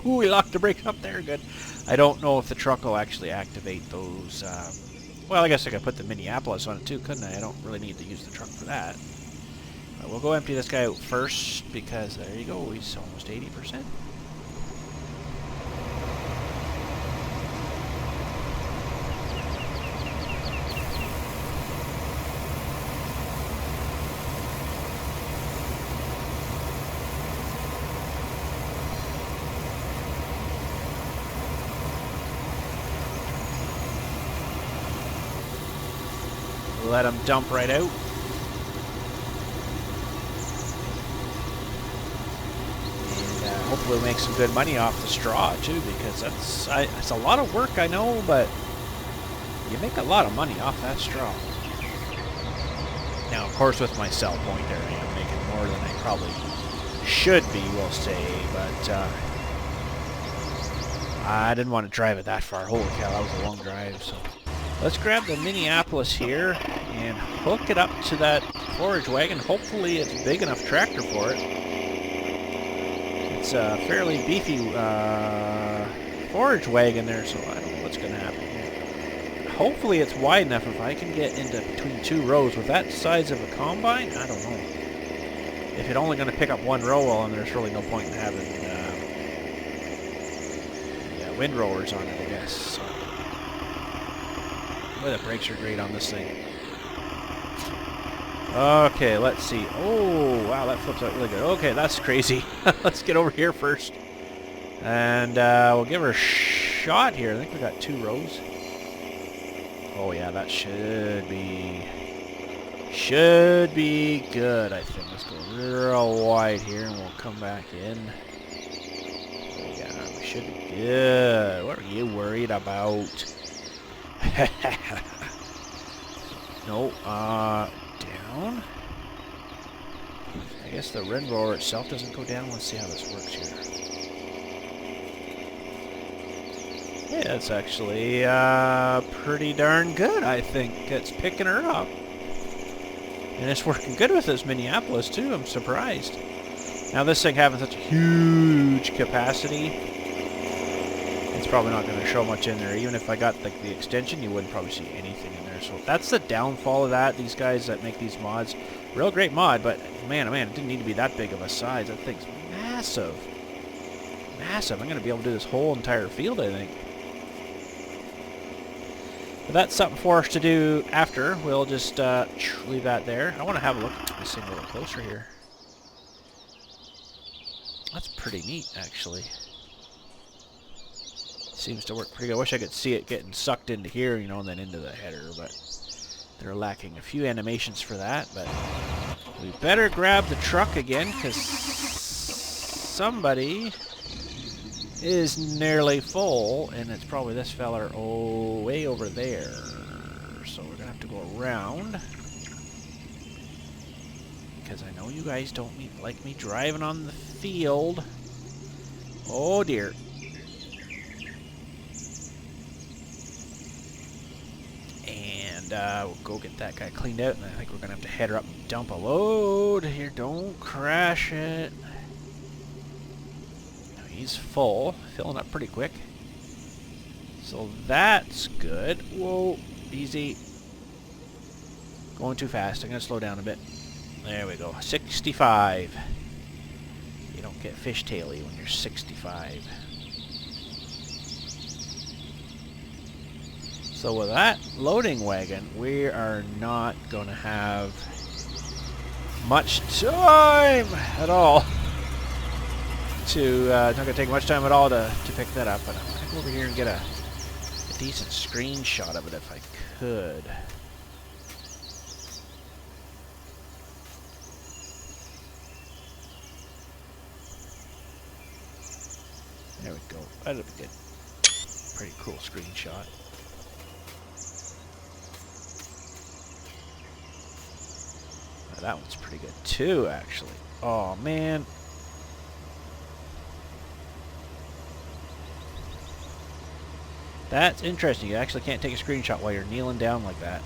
We locked the brakes up there. Good. I don't know if the truck will actually activate those... well, I guess I could put the Minneapolis on it too, couldn't I? I don't really need to use the truck for that. But we'll go empty this guy out first, because there you go, he's almost 80%. Let him dump right out. And hopefully we'll make some good money off the straw too, because it's a lot of work, I know, but you make a lot of money off that straw. Now, of course, with my sell point there, I am making more than I probably should be, we'll say, but I didn't want to drive it that far. Holy cow, that was a long drive, so... Let's grab the Minneapolis here and hook it up to that forage wagon. Hopefully it's big enough tractor for it. It's a fairly beefy forage wagon there, so I don't know what's going to happen here. Hopefully it's wide enough if I can get into between 2 rows. With that size of a combine, I don't know. If it's only going to pick up 1 row, well, then there's really no point in having windrowers on it, I guess. So. Boy, the brakes are great on this thing. Okay, let's see. Oh, wow, that flips out really good. Okay, that's crazy. Let's get over here first. And we'll give her a shot here. I think we got 2 rows. Oh, yeah, that should be good, I think. Let's go real wide here, and we'll come back in. Yeah, we should be good. What are you worried about? No, damn. down. I guess the rim roller itself doesn't go down. Let's see how this works here. Yeah, it's actually pretty darn good, I think. It's picking her up. And it's working good with this Minneapolis, too. I'm surprised. Now, this thing having such a huge capacity, it's probably not going to show much in there. Even if I got like the extension, you wouldn't probably see anything in there. So that's the downfall of that. These guys that make these mods, real great mod, but man, oh man, it didn't need to be that big of a size. That thing's massive. Massive. I'm going to be able to do this whole entire field, I think. But that's something for us to do after. We'll just leave that there. I want to have a look at this thing a little closer here. That's pretty neat, actually. Seems to work pretty good. I wish I could see it getting sucked into here, you know, and then into the header, but they're lacking a few animations for that. But we better grab the truck again, because somebody is nearly full, and it's probably this feller way over there. So we're going to have to go around, because I know you guys don't like me driving on the field. Oh dear. And we'll go get that guy cleaned out, and I think we're going to have to head her up and dump a load here. Don't crash it. He's full, filling up pretty quick. So that's good. Whoa, easy. Going too fast. I'm going to slow down a bit. There we go. 65. You don't get fishtaily when you're 65. So with that loading wagon, we are not going to have much time at all. Not going to take much time at all to pick that up, but I want to go over here and get a decent screenshot of it if I could. There we go. That'll be good. Pretty cool screenshot. Now, that one's pretty good too, actually. Oh man. That's interesting. You actually can't take a screenshot while you're kneeling down like that.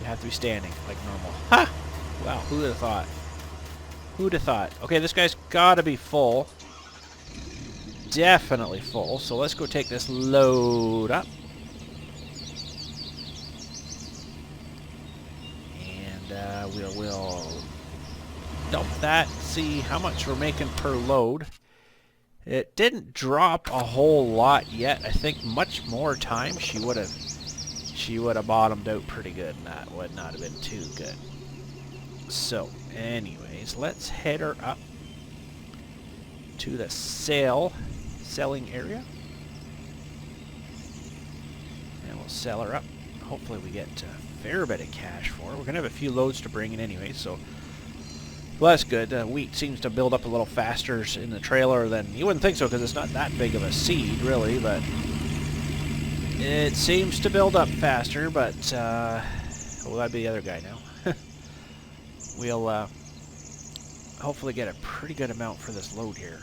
You have to be standing like normal. Ha! Wow, who would have thought? Who'd have thought? Okay, this guy's got to be full. Definitely full. So let's go take this load up. And we'll dump that, see how much we're making per load. It didn't drop a whole lot yet. I think much more time she would have bottomed out pretty good, and that would not have been too good. So, anyways, let's head her up to the selling area, and we'll sell her up. Hopefully, we get a fair bit of cash for her. We're gonna have a few loads to bring in anyway, so. Well, that's good. Wheat seems to build up a little faster in the trailer than... You wouldn't think so, because it's not that big of a seed, really, but... It seems to build up faster, but... well, that'd be the other guy now. We'll, hopefully get a pretty good amount for this load here.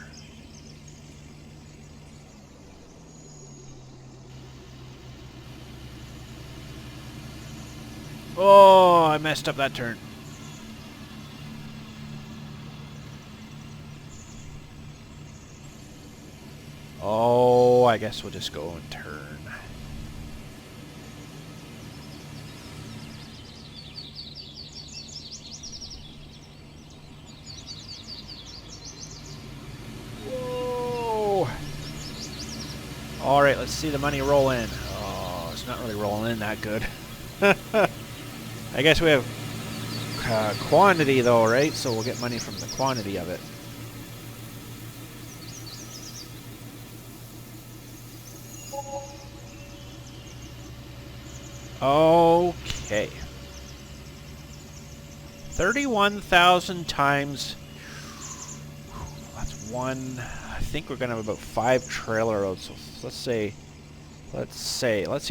Oh, I messed up that turn. Oh, I guess we'll just go and turn. Whoa! Alright, let's see the money roll in. Oh, it's not really rolling in that good. I guess we have quantity though, right? So we'll get money from the quantity of it. Okay. 31,000 times... That's one... I think we're going to have about 5 trailer loads. So let's see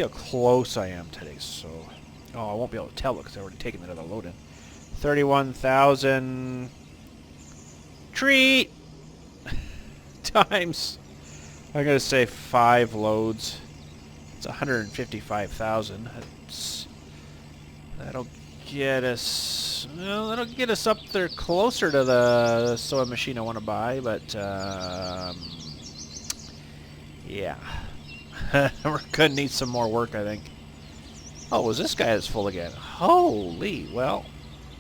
how close I am today. So Oh, I won't be able to tell because I already taken another load in. 31,000 treat times, I'm going to say 5 loads. It's 155,000. That'll get us, well, that'll get us up there closer to the sewing machine I want to buy, but yeah. We're going to need some more work, I think. Oh, was this guy is full again? Holy, well,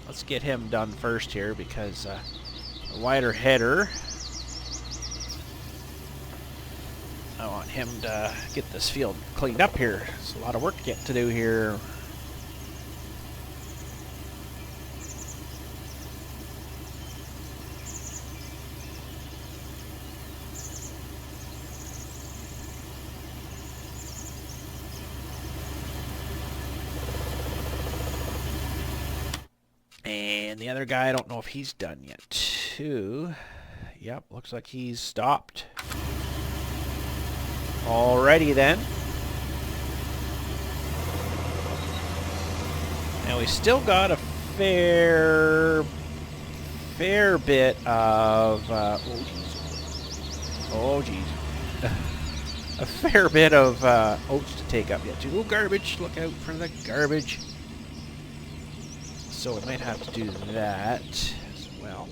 let's get him done first here because a wider header. I want him to get this field cleaned up here. There's a lot of work yet to do here. And the other guy, I don't know if he's done yet, too. Yep, looks like he's stopped. Alrighty then. Now we still got a fair bit of, oh geez, a fair bit of oats to take up yet too. Oh, garbage! Look out for the garbage. So we might have to do that as well.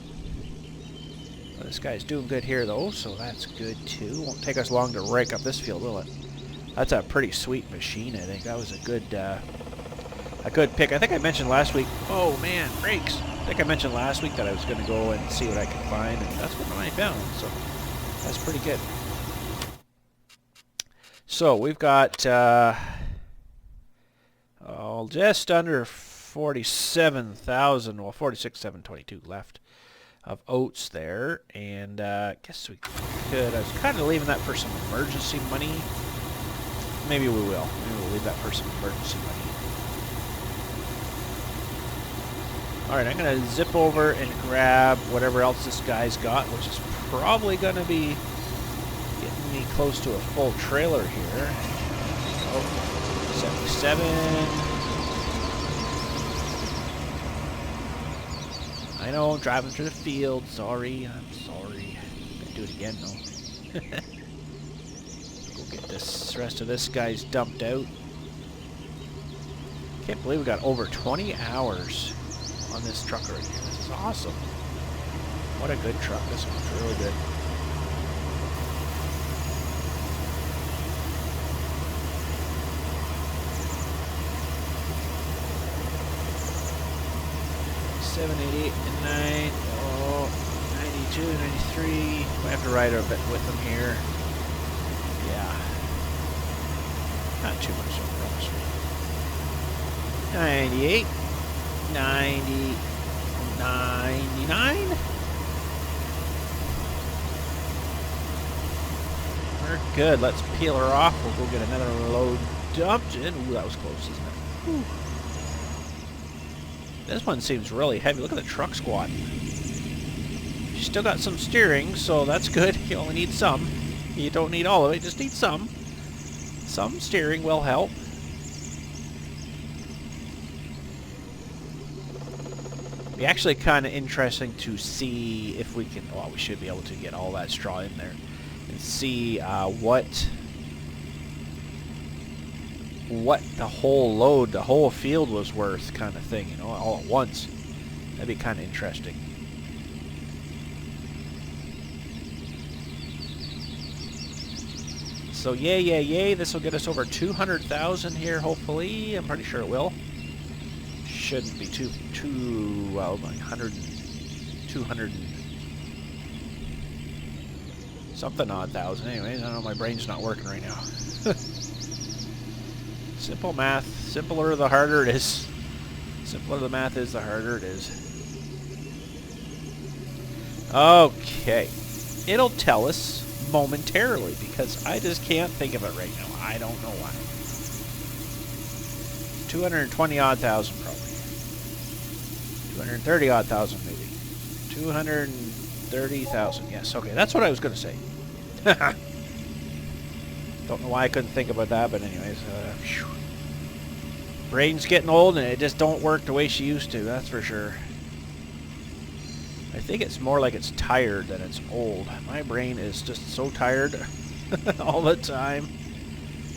Well, this guy's doing good here though, so that's good too. Won't take us long to rake up this field, will it? That's a pretty sweet machine, I think. That was a good pick. I think I mentioned last week. Oh man, brakes! I think I mentioned last week that I was going to go and see what I could find, and that's what I found. So that's pretty good. So we've got just under 47,000, well 46,722 left of oats there, and I guess we could. I was kind of leaving that for some emergency money. Maybe we will. Maybe we'll leave that for some emergency money. Alright, I'm going to zip over and grab whatever else this guy's got, which is probably going to be getting me close to a full trailer here. Oh, 77. I know, driving through the field. Sorry, I'm sorry. Gonna do it again though. Go get this rest of this guy's dumped out. Can't believe we got over 20 hours on this truck right here. This is awesome. What a good truck. This one's really good. $7, $88, $9, oh, $92, $93. I have to ride a bit with them here. Yeah. Not too much, I promise me. 98, 90, 99. We're good. Let's peel her off. We'll go get another load dumped in. Ooh, that was close, isn't it? Ooh. This one seems really heavy. Look at the truck squat. You still got some steering, so that's good. You only need some. You don't need all of it, you just need some. Some steering will help. Be actually kind of interesting to see if we can, well, we should be able to get all that straw in there and see what the whole load, the whole field was worth, kind of thing, you know, all at once. That'd be kind of interesting. So yay, this will get us over 200,000 here, hopefully. I'm pretty sure it will. Shouldn't be too well, like 100, 200 something odd thousand. Anyway, I don't know, my brain's not working right now. Simple math. Simpler the harder it is. Simpler the math is, the harder it is. Okay. It'll tell us momentarily because I just can't think of it right now. I don't know why. 220 odd thousand probably. 230 odd thousand maybe. 230,000. Yes, okay. That's what I was going to say. Don't know why I couldn't think about that, but anyways. Brain's getting old and it just don't work the way she used to, that's for sure. I think it's more like it's tired than it's old. My brain is just so tired all the time.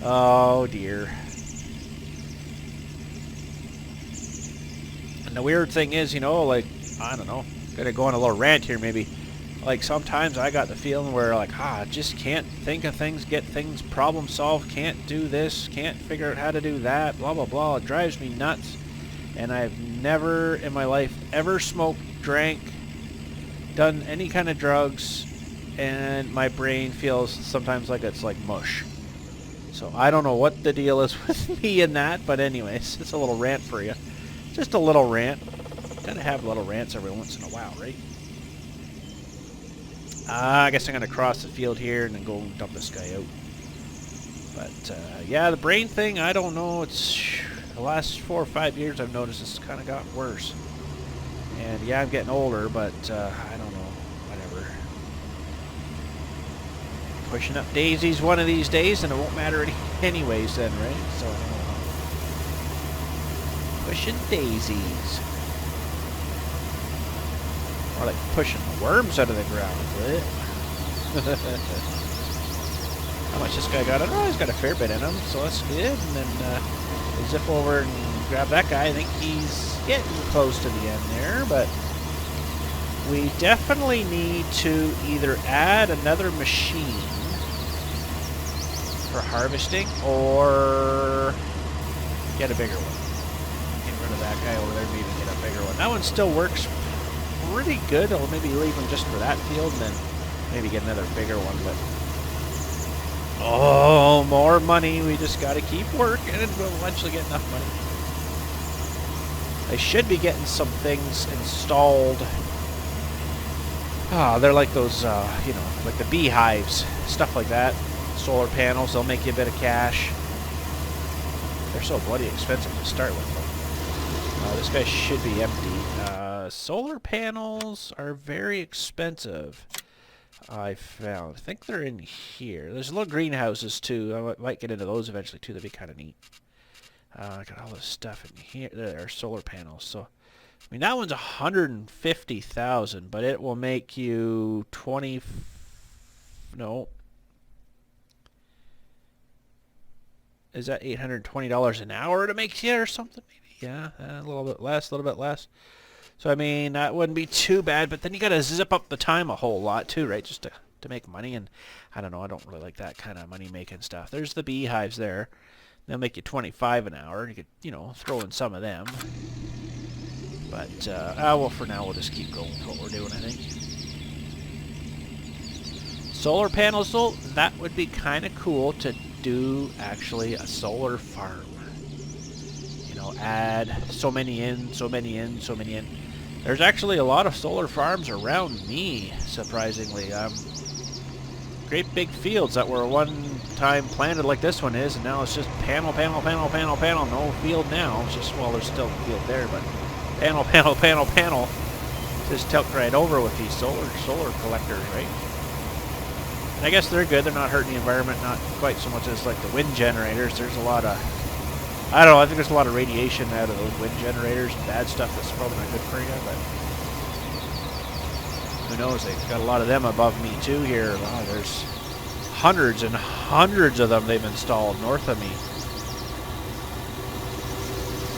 Oh dear. And the weird thing is, you know, like, I don't know, gonna go on a little rant here maybe. Like sometimes I got the feeling where like, I just can't think of things, get things problem solved, can't do this, can't figure out how to do that, blah blah blah. It drives me nuts. And I've never in my life ever smoked, drank, done any kind of drugs, and my brain feels sometimes like it's like mush. So I don't know what the deal is with me in that, but anyways, it's a little rant for you. Just a little rant. Gotta have little rants every once in a while, right? I guess I'm gonna cross the field here and then go dump this guy out. But yeah, the brain thing, I don't know. It's the last 4 or 5 years I've noticed it's kind of gotten worse. And yeah, I'm getting older, but I don't know. Whatever. Pushing up daisies one of these days, and it won't matter anyways then, right? So, pushing daisies. Or like pushing worms out of the ground. How much this guy got? I don't know, he's got a fair bit in him, so that's good. And then we zip over and grab that guy. I think he's getting close to the end there, but we definitely need to either add another machine for harvesting or get a bigger one. Get rid of that guy over there, maybe get a bigger one. That one still works pretty good. I'll maybe leave him just for that field and then maybe get another bigger one. But oh, more money. We just got to keep working and we'll eventually get enough money. I should be getting some things installed. Ah, they're like those, you know, like the beehives, stuff like that. Solar panels, they'll make you a bit of cash. They're so bloody expensive to start with, though. This guy should be empty. Solar panels are very expensive, I found. I think they're in here. There's little greenhouses, too. I might get into those eventually, too. That'd be kind of neat. I got all this stuff in here. There are solar panels. So, I mean, that one's 150,000, but it will make you 20. No. Is that $820 an hour to make you or something? Maybe. Yeah, a little bit less, a little bit less. So, I mean, that wouldn't be too bad, but then you got to zip up the time a whole lot, too, right? Just to make money, and I don't know, I don't really like that kind of money-making stuff. There's the beehives there. They'll make you 25 an hour. You could, you know, throw in some of them. But, well, for now, we'll just keep going with what we're doing, I think. Solar panels, though, that would be kind of cool to do, actually, a solar farm. You know, add so many in, so many in, so many in. There's actually a lot of solar farms around me, surprisingly. Great big fields that were one time planted like this one is, and now it's just panel, panel, panel, panel, panel. No field now. It's just, well, there's still a field there, but panel, panel, panel, panel. Just tilted right over with these solar collectors, right? And I guess they're good. They're not hurting the environment, not quite so much as like the wind generators. There's a lot of, I don't know, I think there's a lot of radiation out of those wind generators, bad stuff that's probably not good for you, but who knows, they've got a lot of them above me too here. Wow, there's hundreds and hundreds of them they've installed north of me.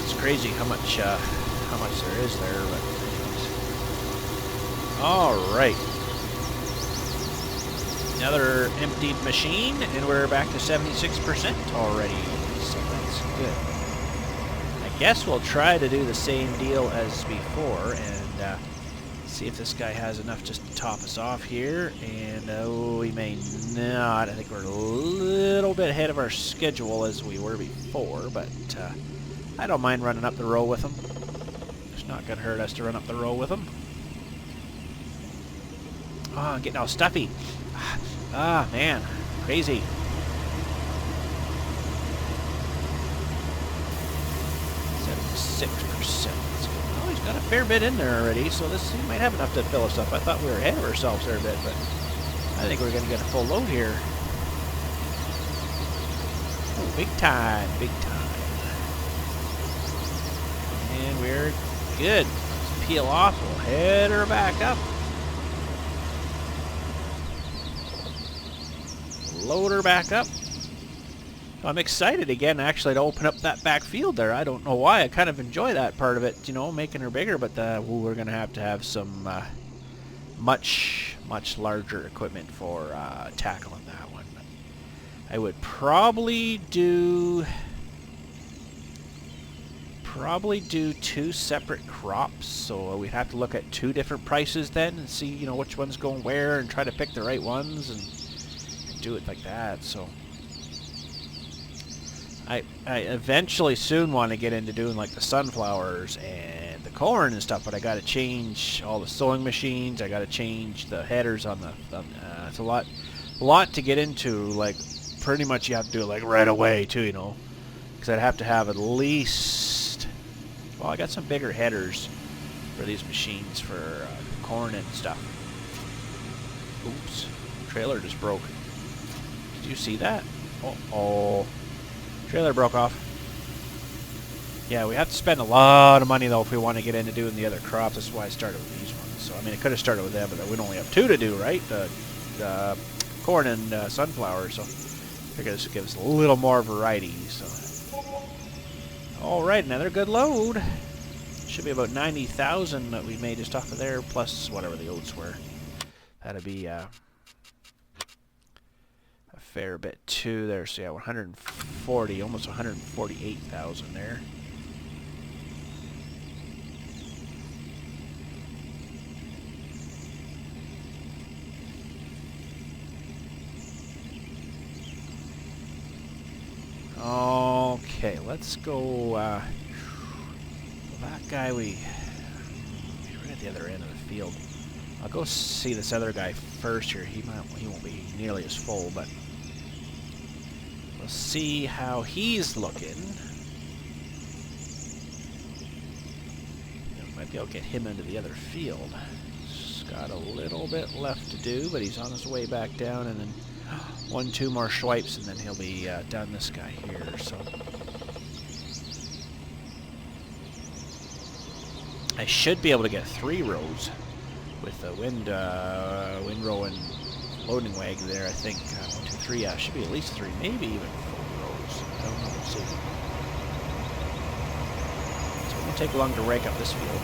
It's crazy how much there is there, but anyways. Alright. Another emptied machine, and we're back to 76% already. So that's good. I guess we'll try to do the same deal as before and see if this guy has enough just to top us off here. And oh, we may not. I think we're a little bit ahead of our schedule as we were before, but I don't mind running up the row with him. It's not going to hurt us to run up the row with him. Oh, I'm getting all stuffy. Ah, man. Crazy. 76%. Oh, he's got a fair bit in there already, so he might have enough to fill us up. I thought we were ahead of ourselves there a bit, but I think we're going to get a full load here. Oh, big time, big time. And we're good. Let's peel off. We'll head her back up. Load her back up. I'm excited again, actually, to open up that back field there. I don't know why. I kind of enjoy that part of it, you know, making her bigger. But we're going to have some much larger equipment for tackling that one. I would probably do two separate crops, so we'd have to look at two different prices then and see, you know, which one's going where and try to pick the right ones and do it like that. So I eventually soon want to get into doing like the sunflowers and the corn and stuff, but I got to change all the sewing machines. I got to change the headers on the. It's a lot to get into. Like pretty much you have to do it like right away too, you know, because I'd have to have at least. Well, I got some bigger headers for these machines for corn and stuff. Oops, trailer just broke. Did you see that? Oh. Trailer broke off. Yeah, we have to spend a lot of money, though, if we want to get into doing the other crops. That's why I started with these ones. So, I mean, I could have started with them, but we'd only have two to do, right? The corn and sunflower. So, I figured this would give us a little more variety. So, all right, another good load. Should be about 90,000 that we made just off of there, plus whatever the oats were. That'd be a fair bit too there. So yeah, 140, almost 148,000 there. Okay, let's go. That guy we're at the other end of the field. I'll go see this other guy first here. He won't be nearly as full, but we'll see how he's looking. Maybe I'll get him into the other field. He's got a little bit left to do, but he's on his way back down, and then 1-2 more swipes, and then he'll be done. This guy here, so I should be able to get 3 rows with the windrow and loading wagon there. I think 1, 2, 3. Yeah, should be at least 3, maybe even 4 rows. I don't know. We'll see. So it won't take long to rake up this field.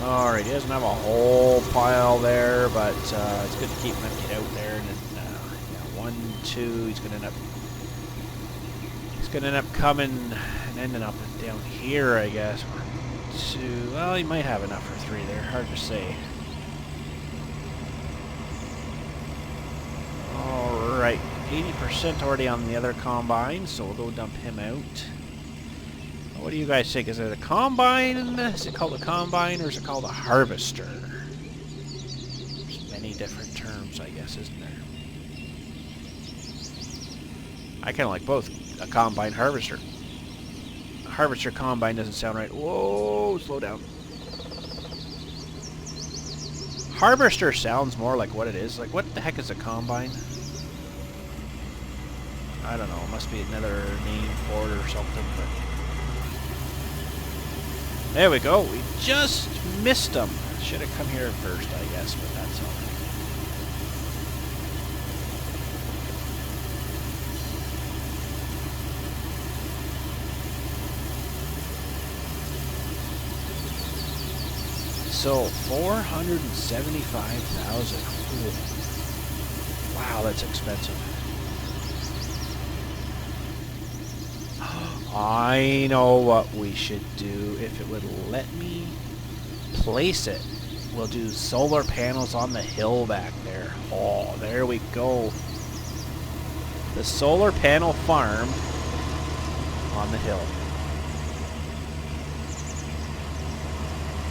Alright, he doesn't have a whole pile there, but it's good to keep him emptied out there. And then, yeah, 1, 2, he's going to end up coming and ending up down here, I guess. 1, 2, well, he might have enough for 3 there, hard to say. Alright, 80% already on the other combine, so we'll go dump him out. What do you guys think? Is it a combine? Is it called a combine, or is it called a harvester? There's many different terms, I guess, isn't there? I kind of like both. A combine, harvester. A harvester combine doesn't sound right. Whoa, slow down. Harvester sounds more like what it is. Like, what the heck is a combine? I don't know. It must be another name for it or something, but... There we go. We just missed them. Should have come here first, I guess, but that's all right. So, 475,000. Wow, that's expensive. I know what we should do if it would let me place it. We'll do solar panels on the hill back there. Oh, there we go. The solar panel farm on the hill.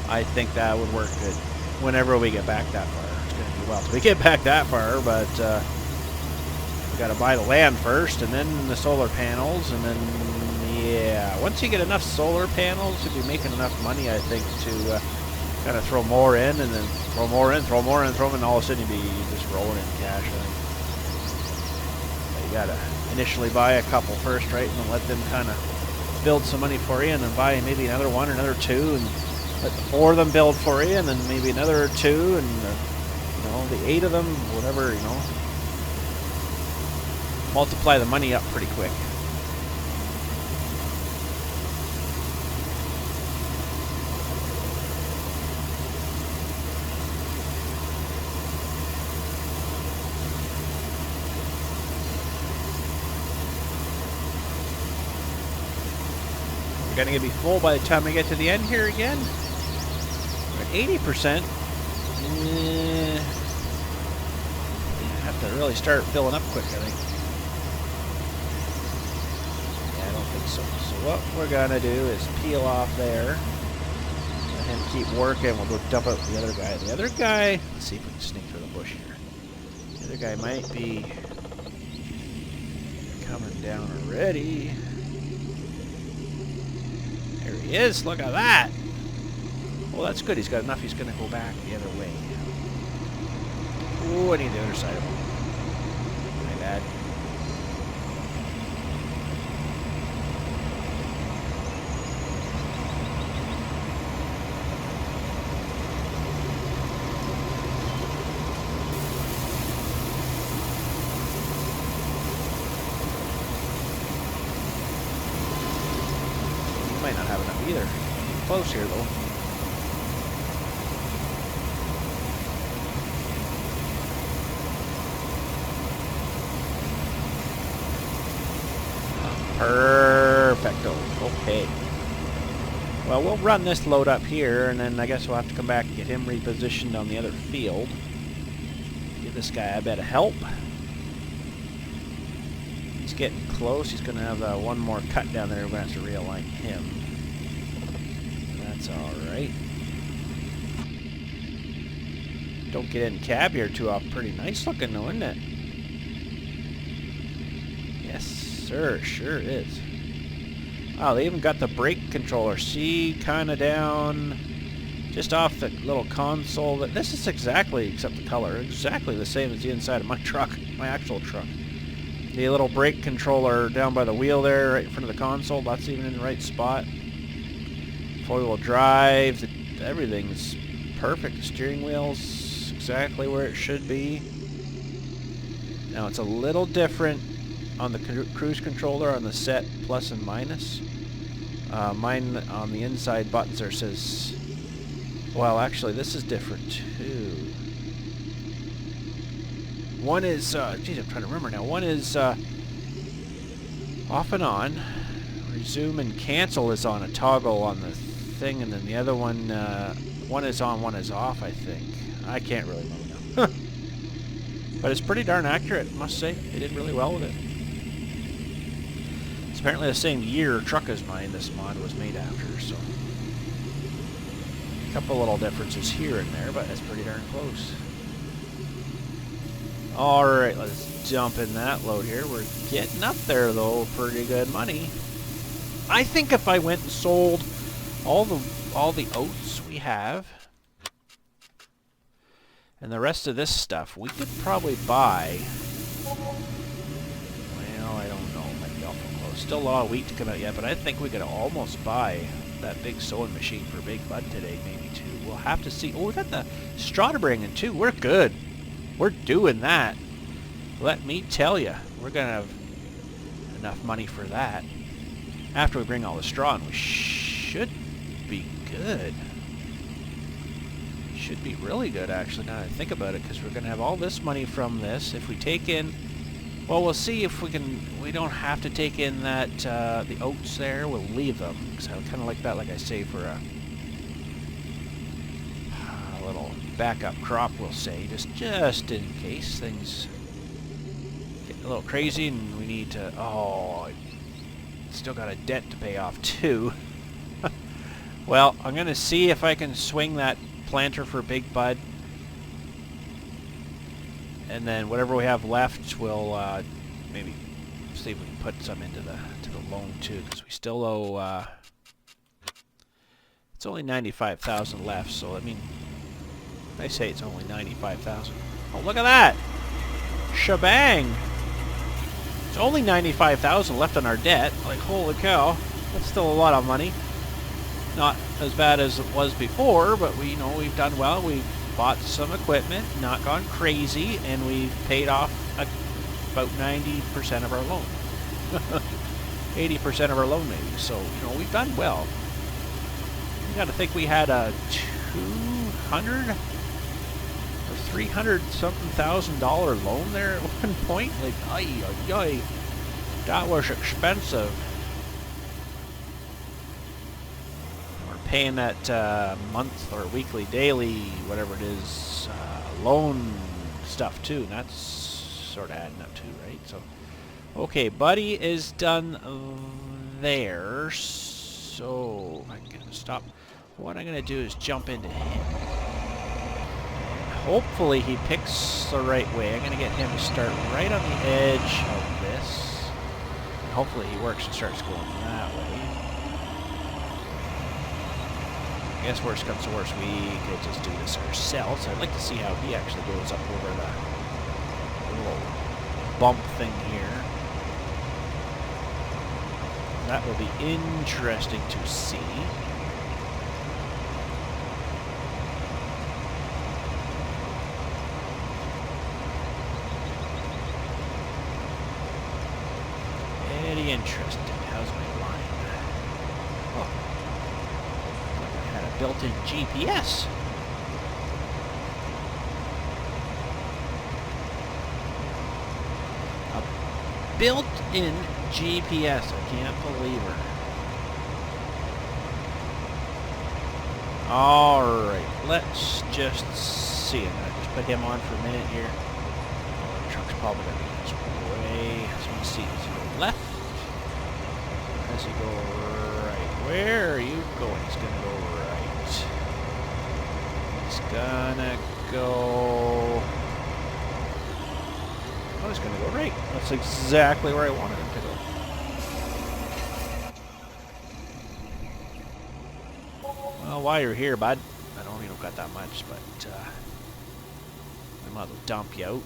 I think that would work good whenever we get back that far. It's going to be well till we get back that far, but we got to buy the land first and then the solar panels, and then yeah, once you get enough solar panels, you'll be making enough money, I think, to kind of throw more in, and then throw more in, and all of a sudden you'll be just rolling in cash, I think. you gotta initially buy a couple first, right, and then let them kind of build some money for you, and then buy maybe another one or another two, and let the 4 of them build for you, and then maybe another 2, and you know, the 8 of them, whatever, you know, multiply the money up pretty quick. We're gonna be full by the time we get to the end here again. We're at 80%. Have to really start filling up quick, I think. Yeah, I don't think so. So what we're gonna do is peel off there. Let him keep working. We'll go dump out the other guy. The other guy, let's see if we can sneak through the bush here. The other guy might be coming down already. There he is. Look at that. Well, that's good. He's got enough. He's going to go back the other way. Oh, I need the other side of him. My bad. He might not have enough either. Close here, though. Perfecto. Okay. Well, we'll run this load up here, and then I guess we'll have to come back and get him repositioned on the other field. Give this guy a bit of help. He's getting close. He's going to have one more cut down there. We're going to have to realign him. That's alright. Don't get in cab here too often. Pretty nice looking though, isn't it? Yes, sir. Sure is. Wow, they even got the brake controller. See, kind of down just off the little console. This is exactly, except the color, exactly the same as the inside of my truck, my actual truck. The little brake controller down by the wheel there, right in front of the console, that's even in the right spot. 4-wheel drive, everything's perfect. The steering wheel's exactly where it should be. Now it's a little different on the cruise controller on the set plus and minus. Mine on the inside buttons there says, well, actually this is different too. One is, geez, I'm trying to remember now. One is off and on. Resume and cancel is on a toggle on the thing, and then the other one, one is on, one is off, I think. I can't really remember now. But it's pretty darn accurate, I must say. They did really well with it. It's apparently the same year truck as mine this mod was made after, so a couple little differences here and there, but that's pretty darn close. Alright, let's jump in that load here. We're getting up there though, pretty good money. I think if I went and sold all the oats we have and the rest of this stuff, we could probably buy, well, I don't know, might be awful close. Still a lot of wheat to come out yet, but I think we could almost buy that big sewing machine for Big Bud today, maybe too. We'll have to see. Oh, we got the straw to bring in too. We're good. We're doing that. Let me tell you, we're going to have enough money for that. After we bring all the straw in, we should be good. Should be really good, actually, now that I think about it, because we're going to have all this money from this. If we take in, well, we'll see if we can, we don't have to take in that, the oats there. We'll leave them, because I kind of like that, like I say, for a little backup crop, we'll say, just in case things get a little crazy and we need to, oh, still got a debt to pay off too. Well, I'm going to see if I can swing that planter for Big Bud, and then whatever we have left, we'll maybe see if we can put some into the loan too, because we still owe, it's only 95,000 left, so I mean, I say it's only 95,000. Oh, look at that! Shebang! only 95,000 left on our debt. Like, holy cow, that's still a lot of money. Not as bad as it was before, but we, you know, we've done well. We've bought some equipment, not gone crazy, and we've paid off about 90% of our loan. 80% of our loan, maybe. So, you know, we've done well. You got to think we had a 200 or 300 something $1,000 loan there at one point. Like, ay, that was expensive. We're paying that month or weekly, daily, whatever it is, loan stuff too. And that's sort of adding up too, right? So, okay, Buddy is done there. So I can stop. What I'm gonna do is jump into him. Hopefully he picks the right way. I'm gonna get him to start right on the edge of this. And hopefully he works and starts going that way. I guess worst comes to worst, we could just do this ourselves. I'd like to see how he actually goes up over the little bump thing here. That will be interesting to see. Very interesting. How's my line? Oh, I had a built-in GPS. A built-in GPS. I can't believe her. Alright, let's just see. I'm going to just put him on for a minute here. Oh, the truck's probably going to be this way. So let's see. Does he go left? Or does he go right? Where are you going? He's going to go right. He's going to go... Oh, he's going to go right. That's exactly where I wanted him to go. Well, while you're here, bud, I don't even got that much, but I might as well dump you out.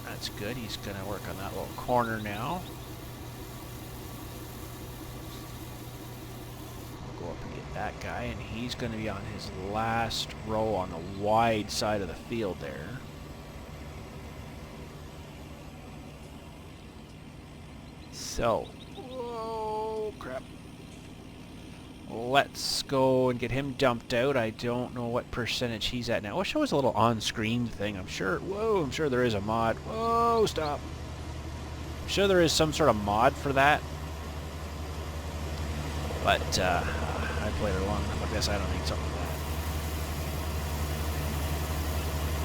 That's good. He's going to work on that little corner now. We'll go up and get that guy, and he's going to be on his last row on the wide side of the field there. So, whoa, crap. Let's go and get him dumped out. I don't know what percentage he's at now. I wish there was a little on-screen thing. I'm sure, whoa, I'm sure there is a mod. Whoa, stop. I'm sure there is some sort of mod for that. But, I played it long enough. I guess I don't need something like that.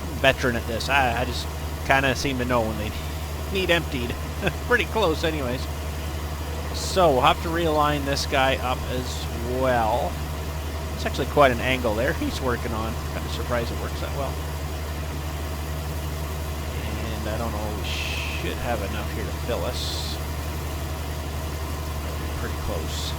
I'm a veteran at this. I just kind of seem to know when they need emptied. Pretty close anyways. So we'll have to realign this guy up as well. It's actually quite an angle there he's working on. Kind of surprised it works that well. And I don't know, we should have enough here to fill us. Pretty close.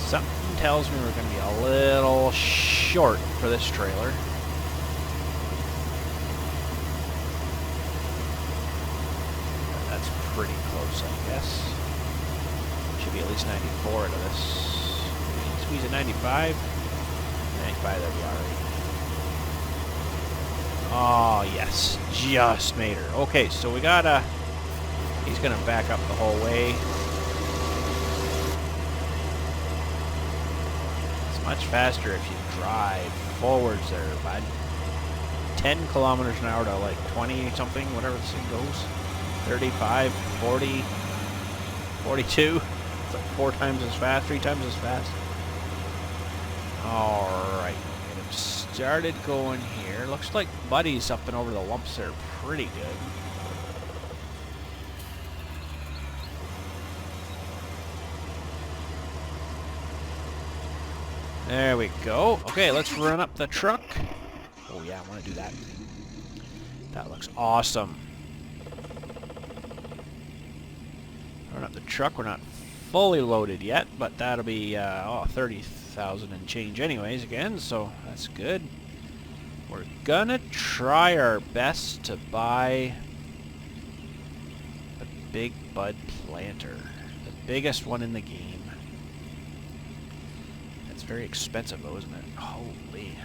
Something tells me we're going to be a little short for this trailer. That's pretty close, I guess. Should be at least 94 out of this. Squeeze at 95. 95, that'd be alright. Oh, yes. Just made her. Okay, so we got he's going to back up the whole way. Much faster if you drive forwards there, bud. 10 kilometers an hour to like 20 something, whatever this thing goes. 35, 40, 42. It's like 4 times as fast, 3 times as fast. Alright, we'll get him started going here. Looks like Buddy's up and over the lumps there pretty good. There we go. Okay, let's run up the truck. Oh yeah, I want to do that. That looks awesome. Run up the truck. We're not fully loaded yet, but that'll be 30,000 and change anyways again, so that's good. We're gonna try our best to buy the Big Bud Planter, the biggest one in the game. It's very expensive though, isn't it? Holy.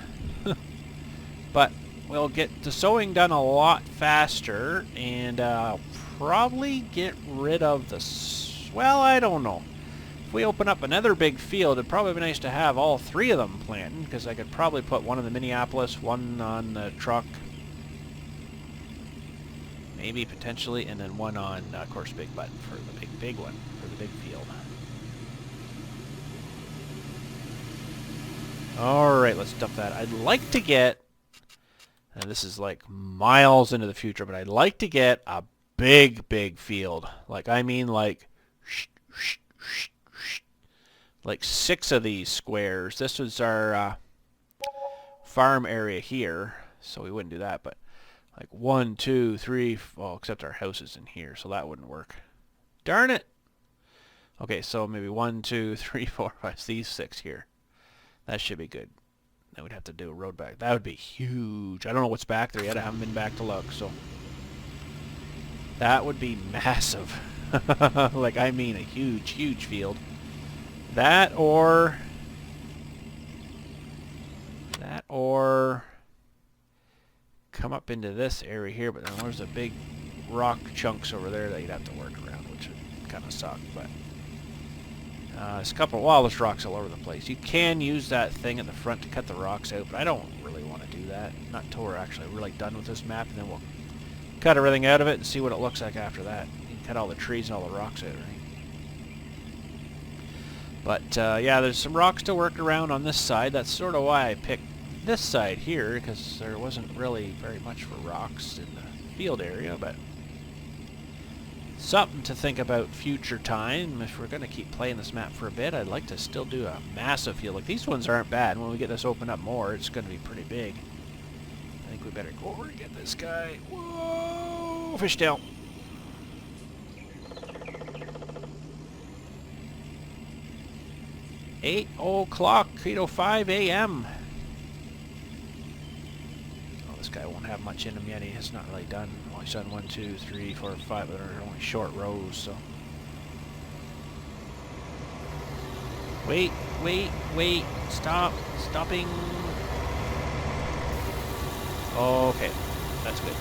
But we'll get the sowing done a lot faster, and I'll probably get rid of the... Well, I don't know. If we open up another big field, it'd probably be nice to have all three of them planted, because I could probably put one in the Minneapolis, one on the truck, maybe potentially, and then one on, of course, Big Bud for the big one, for the big field. Alright, let's dump that. I'd like to get, and this is like miles into the future, but I'd like to get a big field. Like, I mean like 6 of these squares. This was our farm area here, so we wouldn't do that, but like 1, 2, 3, well, except our house is in here, so that wouldn't work. Darn it! Okay, so maybe 1, 2, 3, 4, 5, these 6 here. That should be good. Then we'd have to do a road back. That would be huge. I don't know what's back there yet. I haven't been back to look, so that would be massive. Like, I mean a huge field. That or come up into this area here, but then there's a big rock chunks over there that you'd have to work around, which would kind of suck, but there's a couple, well, there's rocks all over the place. You can use that thing at the front to cut the rocks out, but I don't really want to do that. Not until we're actually really done with this map, and then we'll cut everything out of it and see what it looks like after that. You can cut all the trees and all the rocks out, right? But, yeah, there's some rocks to work around on this side. That's sort of why I picked this side here, because there wasn't really very much for rocks in the field area, but something to think about future time. If we're going to keep playing this map for a bit, I'd like to still do a massive field. Like, these ones aren't bad. When we get this open up more, it's going to be pretty big. I think we better go over and get this guy. Whoa! Fishtail. 8:05 a.m. Oh, this guy won't have much in him yet. He's not really done. Well, he's done 1, 2, 3, 4, 5. But they're only short rows, so. Wait. Stopping. Okay, that's good.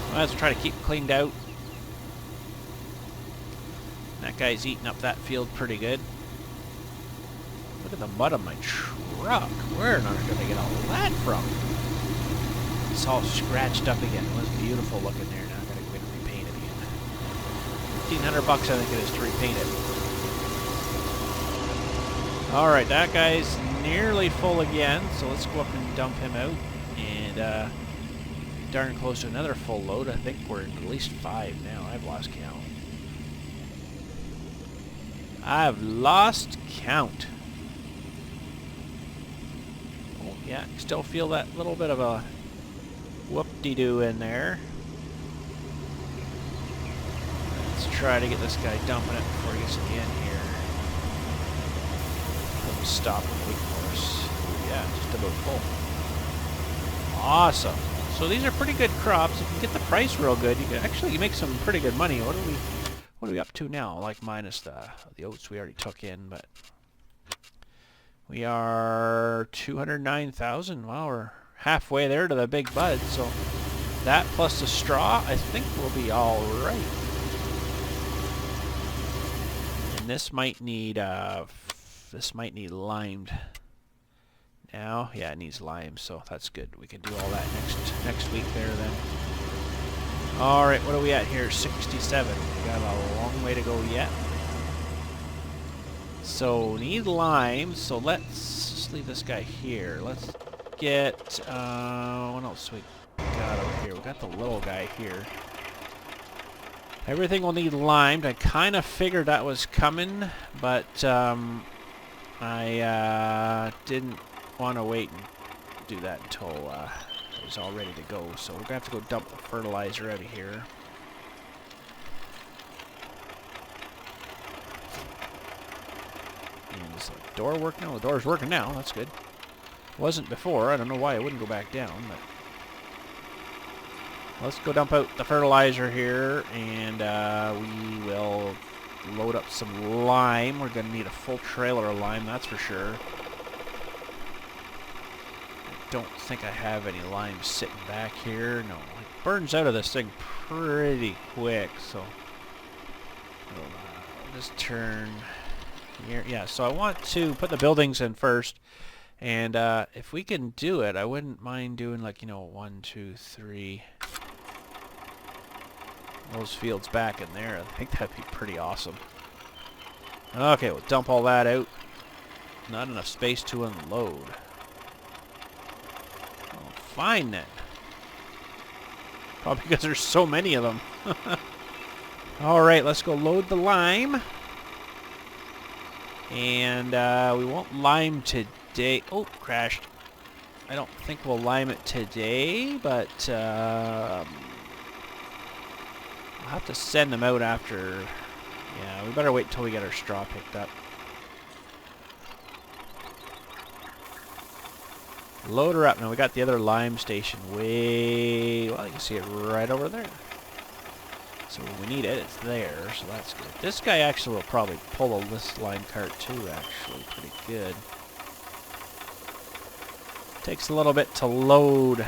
Well, let's try to keep cleaned out. That guy's eating up that field pretty good. Look at the mud on my truck. Where on earth did I get all that from? It's all scratched up again. It was beautiful looking there. Now I gotta go in and repaint it again. $1,500 I think it is to repaint it. Alright, that guy's nearly full again, so let's go up and dump him out. And darn close to another full load. I think we're at least 5 now. I've lost count. I've lost count. Oh, yeah, still feel that little bit of a whoop-de-doo in there. Let's try to get this guy dumping it before he gets to the end here. Let him stop and wait for us. Yeah, just about full. Awesome. So these are pretty good crops. If you get the price real good, you can actually make some pretty good money. What are we up to now? Like minus the oats we already took in, but we are 209,000. Wow, we're halfway there to the Big Bud. So that plus the straw, I think we'll be all right. And this might need limed. Now, yeah, it needs lime, so that's good. We can do all that next week there then. All right, what are we at here? 67. We got a long way to go yet. So need lime. So let's just leave this guy here. Let's get what else we got over here? We got the little guy here. Everything will need limed. I kind of figured that was coming, but I didn't want to wait and do that until I was all ready to go, so we're going to have to go dump the fertilizer out of here. And does the door work now? The door's working now, that's good. Wasn't before, I don't know why it wouldn't go back down, but... Let's go dump out the fertilizer here, and we will load up some lime. We're going to need a full trailer of lime, that's for sure. I don't think I have any lime sitting back here. No, it burns out of this thing pretty quick, so I'll just turn here. Yeah, so I want to put the buildings in first, and if we can do it, I wouldn't mind doing, like, you know, 1, 2, 3... those fields back in there. I think that'd be pretty awesome. Okay, we'll dump all that out. Not enough space to unload. Oh, fine then. Probably because there's so many of them. Alright, let's go load the lime. And we won't lime today. Oh, crashed. I don't think we'll lime it today, but I'll have to send them out after. Yeah, we better wait until we get our straw picked up. Load her up. Now we got the other lime station way... Well, you can see it right over there. So when we need it, it's there, so that's good. This guy actually will probably pull this lime cart too, actually. Pretty good. Takes a little bit to load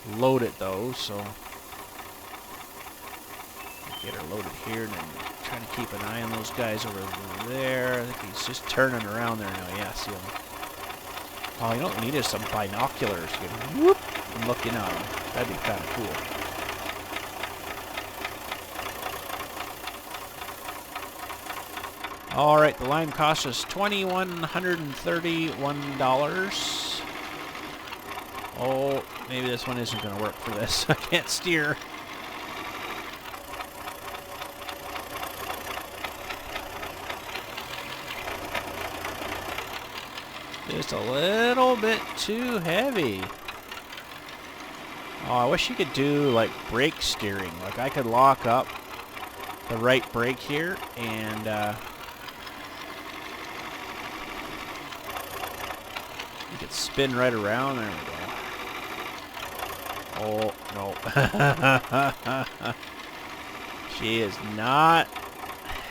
it, though, so... Get her loaded here, and then trying to keep an eye on those guys over there. I think he's just turning around there now. Yeah, see him. Oh, you know what we need is some binoculars. You can whoop and look in on them. That'd be kind of cool. All right, the lime cost us $2,131. Oh, maybe this one isn't going to work for this. I can't steer. Just a little bit too heavy. Oh, I wish you could do like brake steering. Like I could lock up the right brake here and you could spin right around. There we go. Oh, no. She is not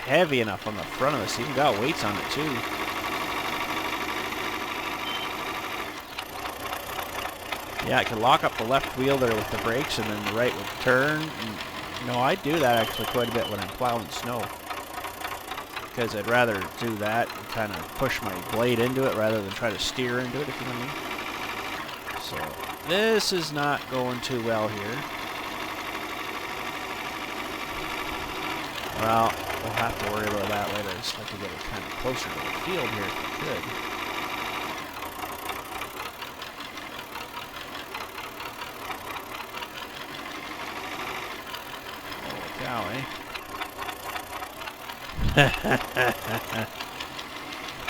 heavy enough on the front of this. Even got weights on it too. Yeah, I can lock up the left wheel there with the brakes, and then the right would turn. And, you know, I do that actually quite a bit when I'm plowing snow. Because I'd rather do that and kind of push my blade into it rather than try to steer into it, if you know what I mean. So, this is not going too well here. Well, we'll have to worry about that later. I just like to get it kind of closer to the field here if we could.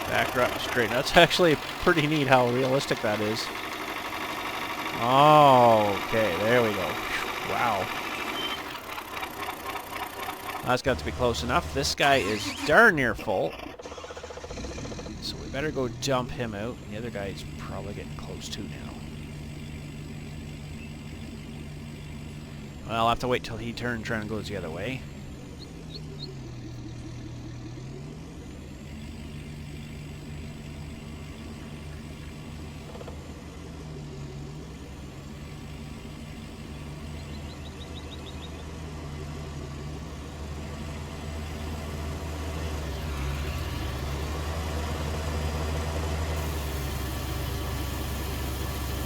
Back up straight. That's actually pretty neat how realistic that is. Oh, okay, there we go. Wow. That's got to be close enough. This guy is darn near full. So we better go dump him out. The other guy is probably getting close too now. Well, I'll have to wait till he turns around and goes the other way.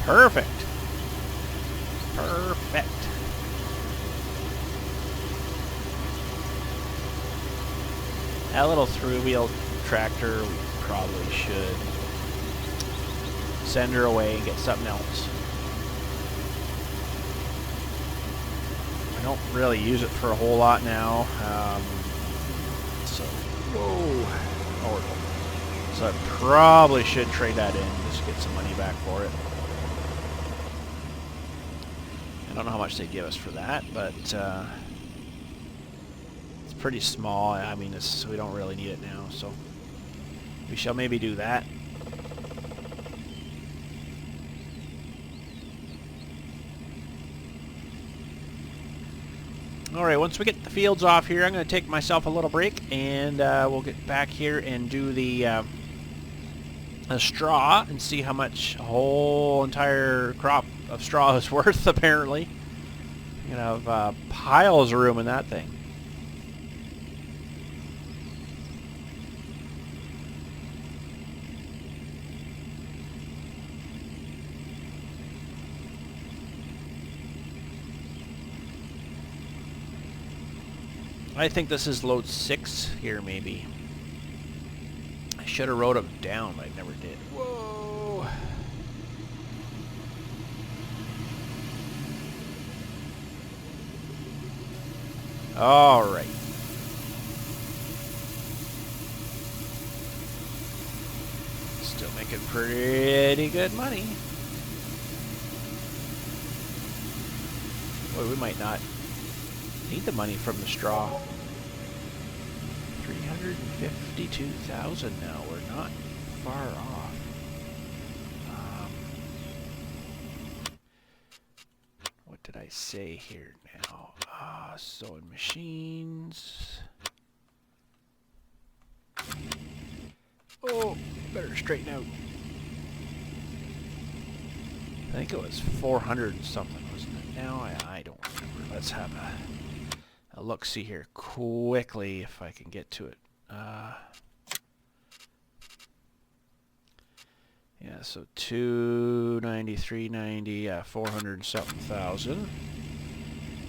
Perfect. Perfect. That little three-wheel tractor, we probably should send her away and get something else. I don't really use it for a whole lot now. So, whoa. Oh, we're going So I probably should trade that in, just to get some money back for it. I don't know how much they give us for that, but it's pretty small. I mean, we don't really need it now, so we shall maybe do that. Alright, once we get the fields off here, I'm going to take myself a little break, and we'll get back here and do the straw and see how much a whole entire crop of straw is worth, apparently. You're going to have piles of room in that thing. I think this is load 6 here, maybe. I should have wrote them down, but I never did. Whoa! Alright. Still making pretty good money. Boy, we might not need the money from the straw. 352,000 now. We're not far off. What did I say here now? Sewing machines. Oh, better straighten out. I think it was 400 and something, wasn't it? Now I don't remember. Let's have a look-see here quickly if I can get to it. Yeah, so 293.90, 400 something thousand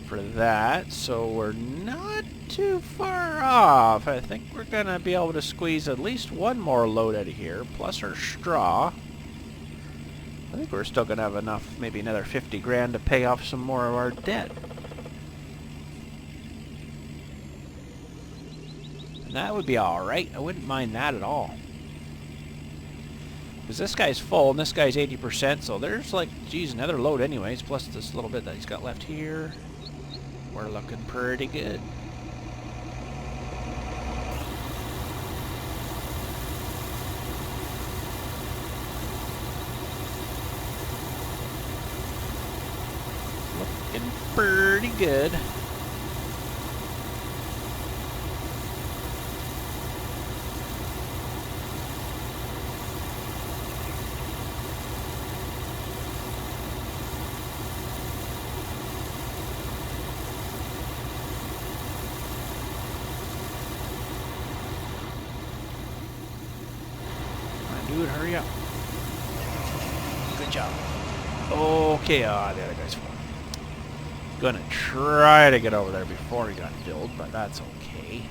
for that. So we're not too far off. I think we're gonna be able to squeeze at least one more load out of here, plus our straw. I think we're still gonna have enough, maybe another 50 grand to pay off some more of our debt. That would be alright. I wouldn't mind that at all. Because this guy's full and this guy's 80%, so there's like, geez, another load anyways, plus this little bit that he's got left here. We're looking pretty good. Looking pretty good. Dude, hurry up. Good job. Okay, the other guy's full. Gonna try to get over there before he got filled, but that's okay.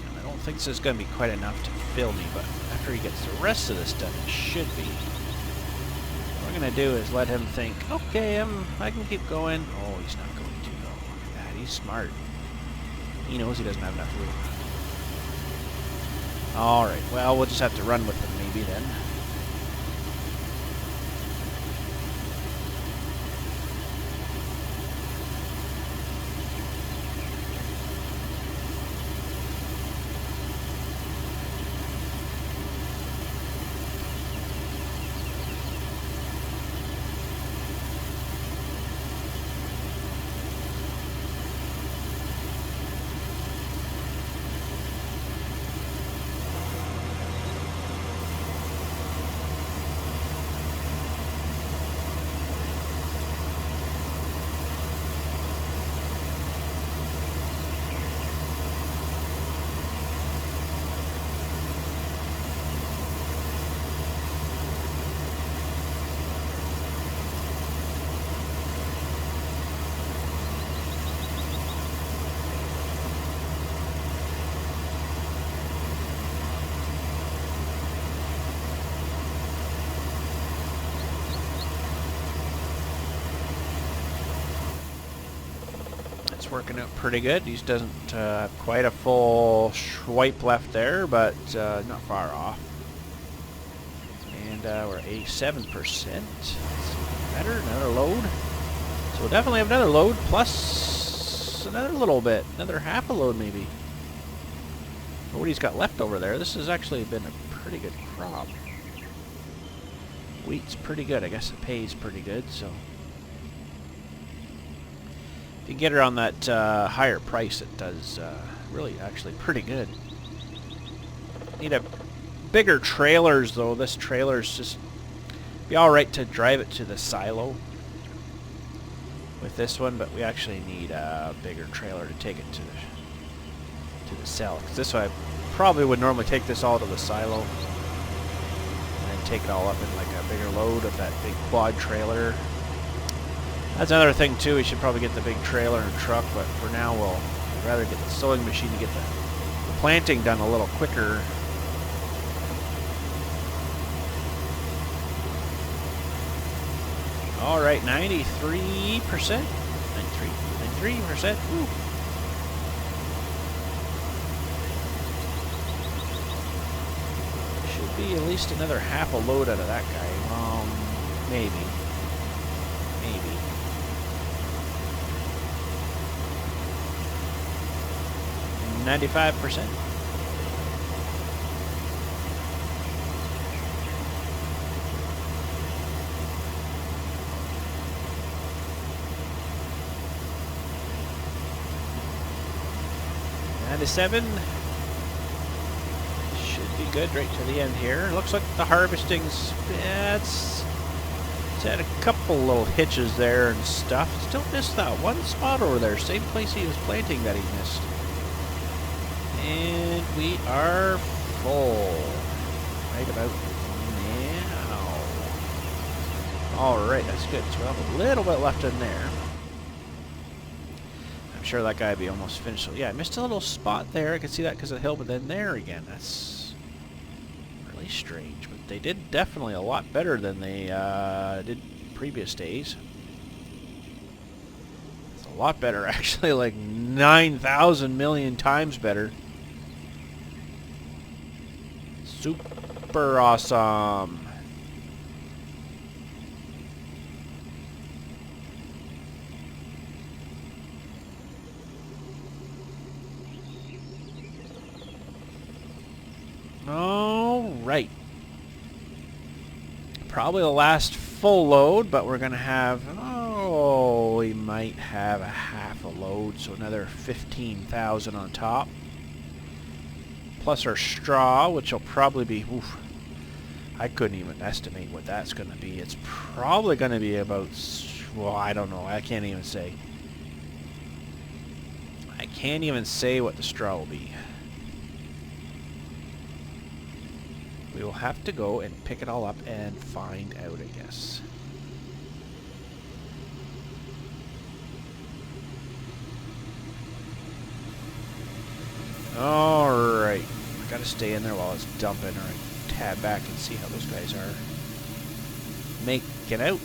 And I don't think this is gonna be quite enough to fill me, but after he gets the rest of this done, it should be. What we're gonna do is let him think, okay, I can keep going. Oh, he's not going to though. Look at that, he's smart. He knows he doesn't have enough room. Alright, well, we'll just have to run with him maybe then. That's working out pretty good. He doesn't have quite a full swipe left there, but not far off. And we're 87%. Better, another load. So we'll definitely have another load, plus another little bit. Another half a load, maybe. Or what he's got left over there. This has actually been a pretty good crop. Wheat's pretty good. I guess it pays pretty good, so... If you get it on that higher price, it does really actually pretty good. Need a bigger trailers, though. This trailer's just... be alright to drive it to the silo with this one, but we actually need a bigger trailer to take it to the cell. Because this one, I probably would normally take this all to the silo and then take it all up in like a bigger load of that big quad trailer. That's another thing too. We should probably get the big trailer and truck, but for now I'd rather get the sewing machine to get the planting done a little quicker. All right, 93%. 93%. Woo. Should be at least another half a load out of that guy. Maybe. 95%. Seven should be good right to the end here. Looks like the harvesting's it's had a couple little hitches there and stuff. Still missed that one spot over there, same place he was planting that he missed. And we are full right about now. All right, that's good. So we'll have a little bit left in there. Sure that guy would be almost finished. So yeah, I missed a little spot there. I could see that because of the hill, but then there again. That's really strange. But they did definitely a lot better than they did previous days. It's a lot better, actually, like 9,000 million times better. Super awesome. All right. Probably the last full load, but we're going to have, we might have a half a load, so another 15,000 on top. Plus our straw, which will probably be, I couldn't even estimate what that's going to be. It's probably going to be about, well, I don't know. I can't even say. I can't even say what the straw will be. We will have to go and pick it all up and find out, I guess. Alright. I gotta stay in there while it's dumping, or I tab back and see how those guys are making out.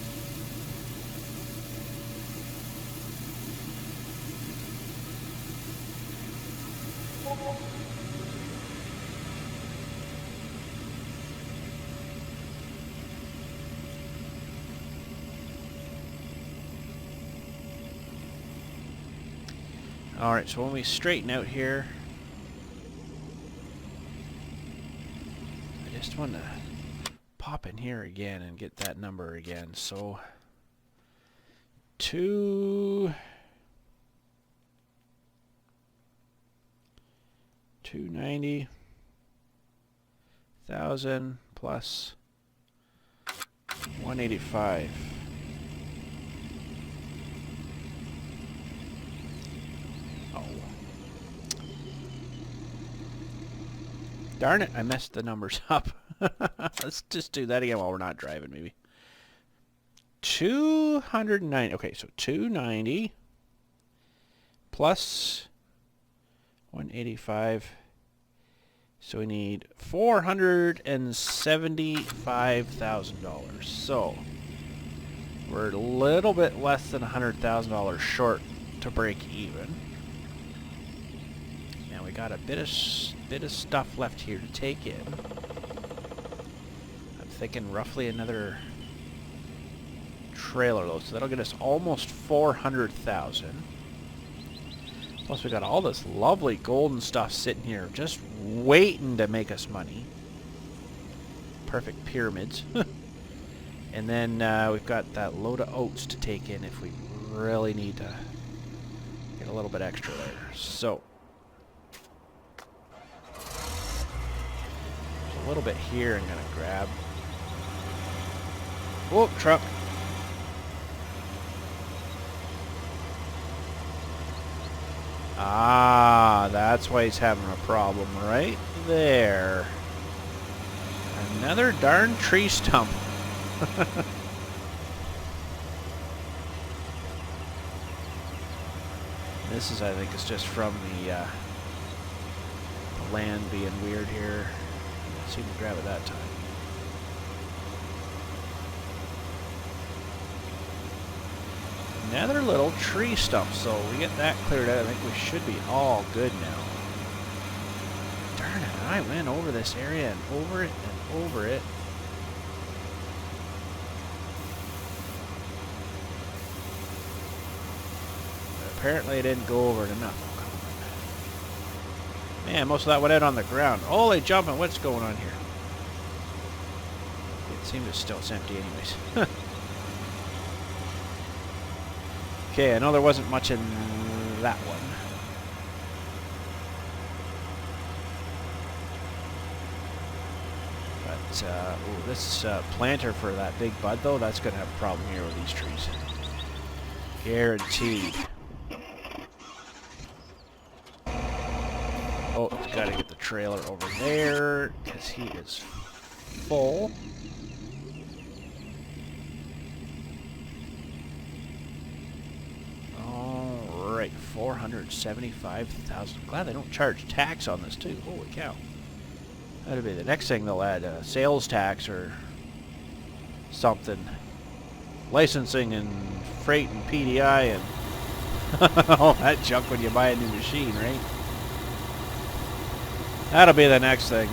Alright, so when we straighten out here, I just want to pop in here again and get that number again. So 290,000 plus 185. Darn it, I messed the numbers up. Let's just do that again while we're not driving, maybe. 290. Okay, so 290 plus 185. So we need $475,000. So we're a little bit less than $100,000 short to break even. And we got a bit of stuff left here to take in. I'm thinking roughly another trailer load, so that'll get us almost 400,000. Plus we got all this lovely golden stuff sitting here just waiting to make us money. Perfect pyramids. And then we've got that load of oats to take in if we really need to get a little bit extra there. So there's a little bit here I'm gonna grab. Oh, truck. Ah, that's why he's having a problem right there. Another darn tree stump. This is, I think, it's just from the land being weird here. I seem to grab it that time. Another little tree stump, so we get that cleared out. I think we should be all good now. Darn it, I went over this area and over it and over it. But apparently I didn't go over it enough. Man, most of that went out on the ground. Holy jumping, what's going on here? It seems it's still empty anyways. Okay, I know there wasn't much in that one. But, ooh, this planter for that big bud, though, that's going to have a problem here with these trees. Guaranteed. Oh, got to get the trailer over there, because he is full. Alright, 475,000. Glad they don't charge tax on this, too. Holy cow. That'd be the next thing they'll add, sales tax or something. Licensing and freight and PDI and all that junk when you buy a new machine, right? That'll be the next thing.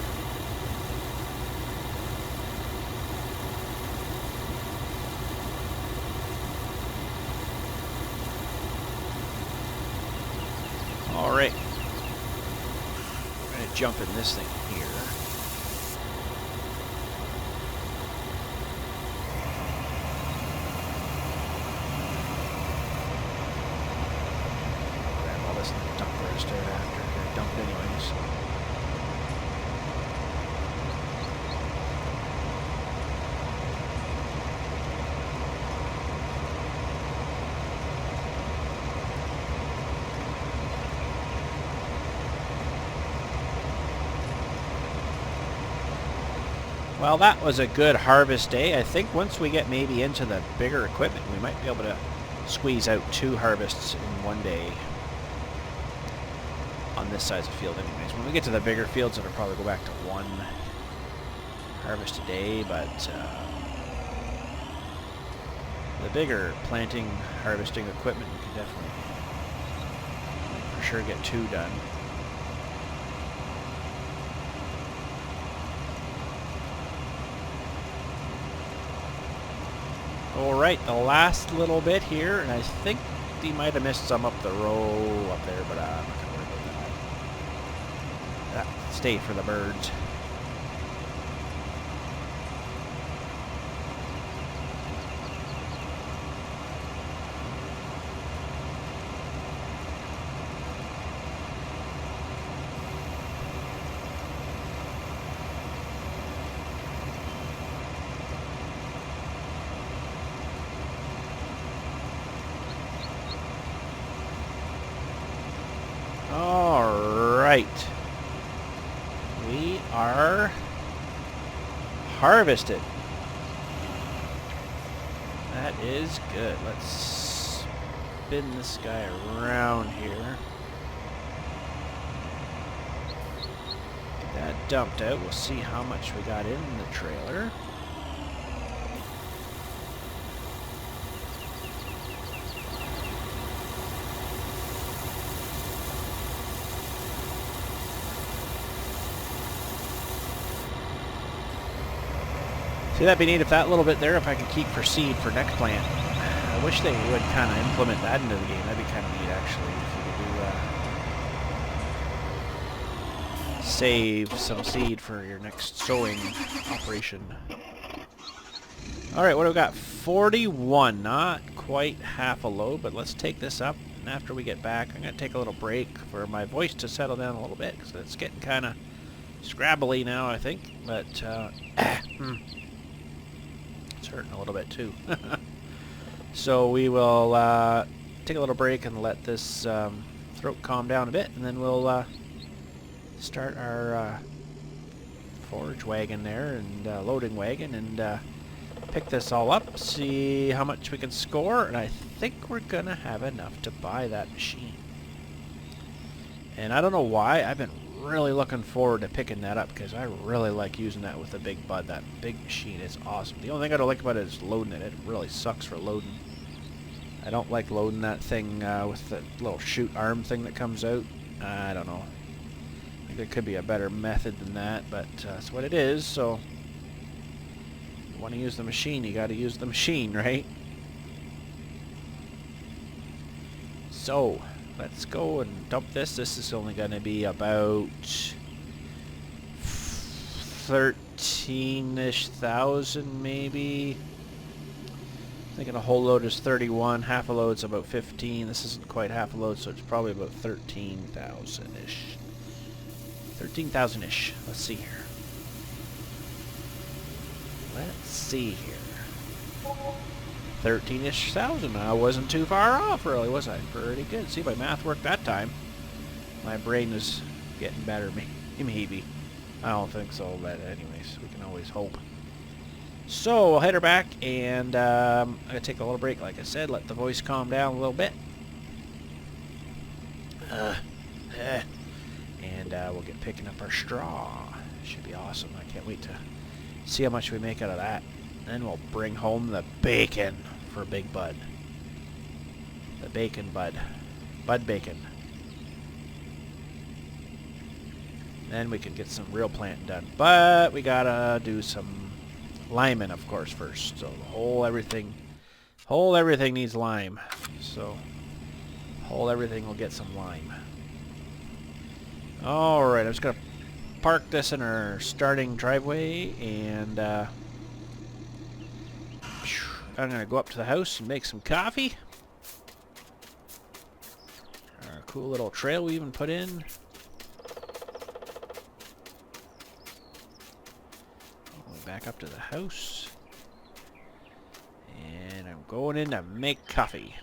Alright. We're going to jump in this thing here. Grab all this and dump the rest of it after. Or dump it anyways. Well, that was a good harvest day. I think once we get maybe into the bigger equipment, we might be able to squeeze out 2 harvests in one day on this size of field anyways. When we get to the bigger fields, it'll probably go back to 1 harvest a day, but the bigger planting, harvesting equipment, we can definitely for sure get 2 done. Alright, the last little bit here, and I think he might have missed some up the row up there, but I'm not going to worry about that. That stay for the birds. Alright. We are harvested. That is good. Let's spin this guy around here. Get that dumped out. We'll see how much we got in the trailer. See, that'd be neat if that little bit there, if I could keep for seed for next plant. I wish they would kind of implement that into the game. That'd be kind of neat, actually, if you could do save some seed for your next sowing operation. All right, what do we got? 41, not quite half a load, but let's take this up. And after we get back, I'm going to take a little break for my voice to settle down a little bit, because it's getting kind of scrabbly now, I think. But it's hurting a little bit too. So we will take a little break and let this throat calm down a bit, and then we'll start our forage wagon there, and loading wagon, and pick this all up, see how much we can score, and I think we're gonna have enough to buy that machine. And I don't know why, I've been really looking forward to picking that up, because I really like using that with the big bud. That big machine is awesome. The only thing I don't like about it is loading it. It really sucks for loading. I don't like loading that thing with the little chute arm thing that comes out. I don't know. I think there could be a better method than that, but that's what it is. So if you want to use the machine, you got to use the machine, right? So let's go and dump this. This is only going to be about 13-ish thousand, maybe. I'm thinking a whole load is 31. Half a load's about 15. This isn't quite half a load, so it's probably about 13,000-ish. 13,000-ish. Let's see here. Let's see here. 13-ish thousand. I wasn't too far off, really, was I? Pretty good. See, my math worked that time. My brain is getting better, maybe. I don't think so, but anyways, we can always hope. So, we'll head her back, and I'm going to take a little break, like I said, let the voice calm down a little bit. And we'll get picking up our straw. Should be awesome. I can't wait to see how much we make out of that. Then we'll bring home the bacon for Big Bud. The bacon bud. Bud bacon. Then we can get some real planting done. But we gotta do some liming, of course, first. So the whole everything needs lime. So whole everything will get some lime. Alright, I'm just gonna park this in our starting driveway, and I'm going to go up to the house and make some coffee. Our cool little trail we even put in. All the way back up to the house. And I'm going in to make coffee.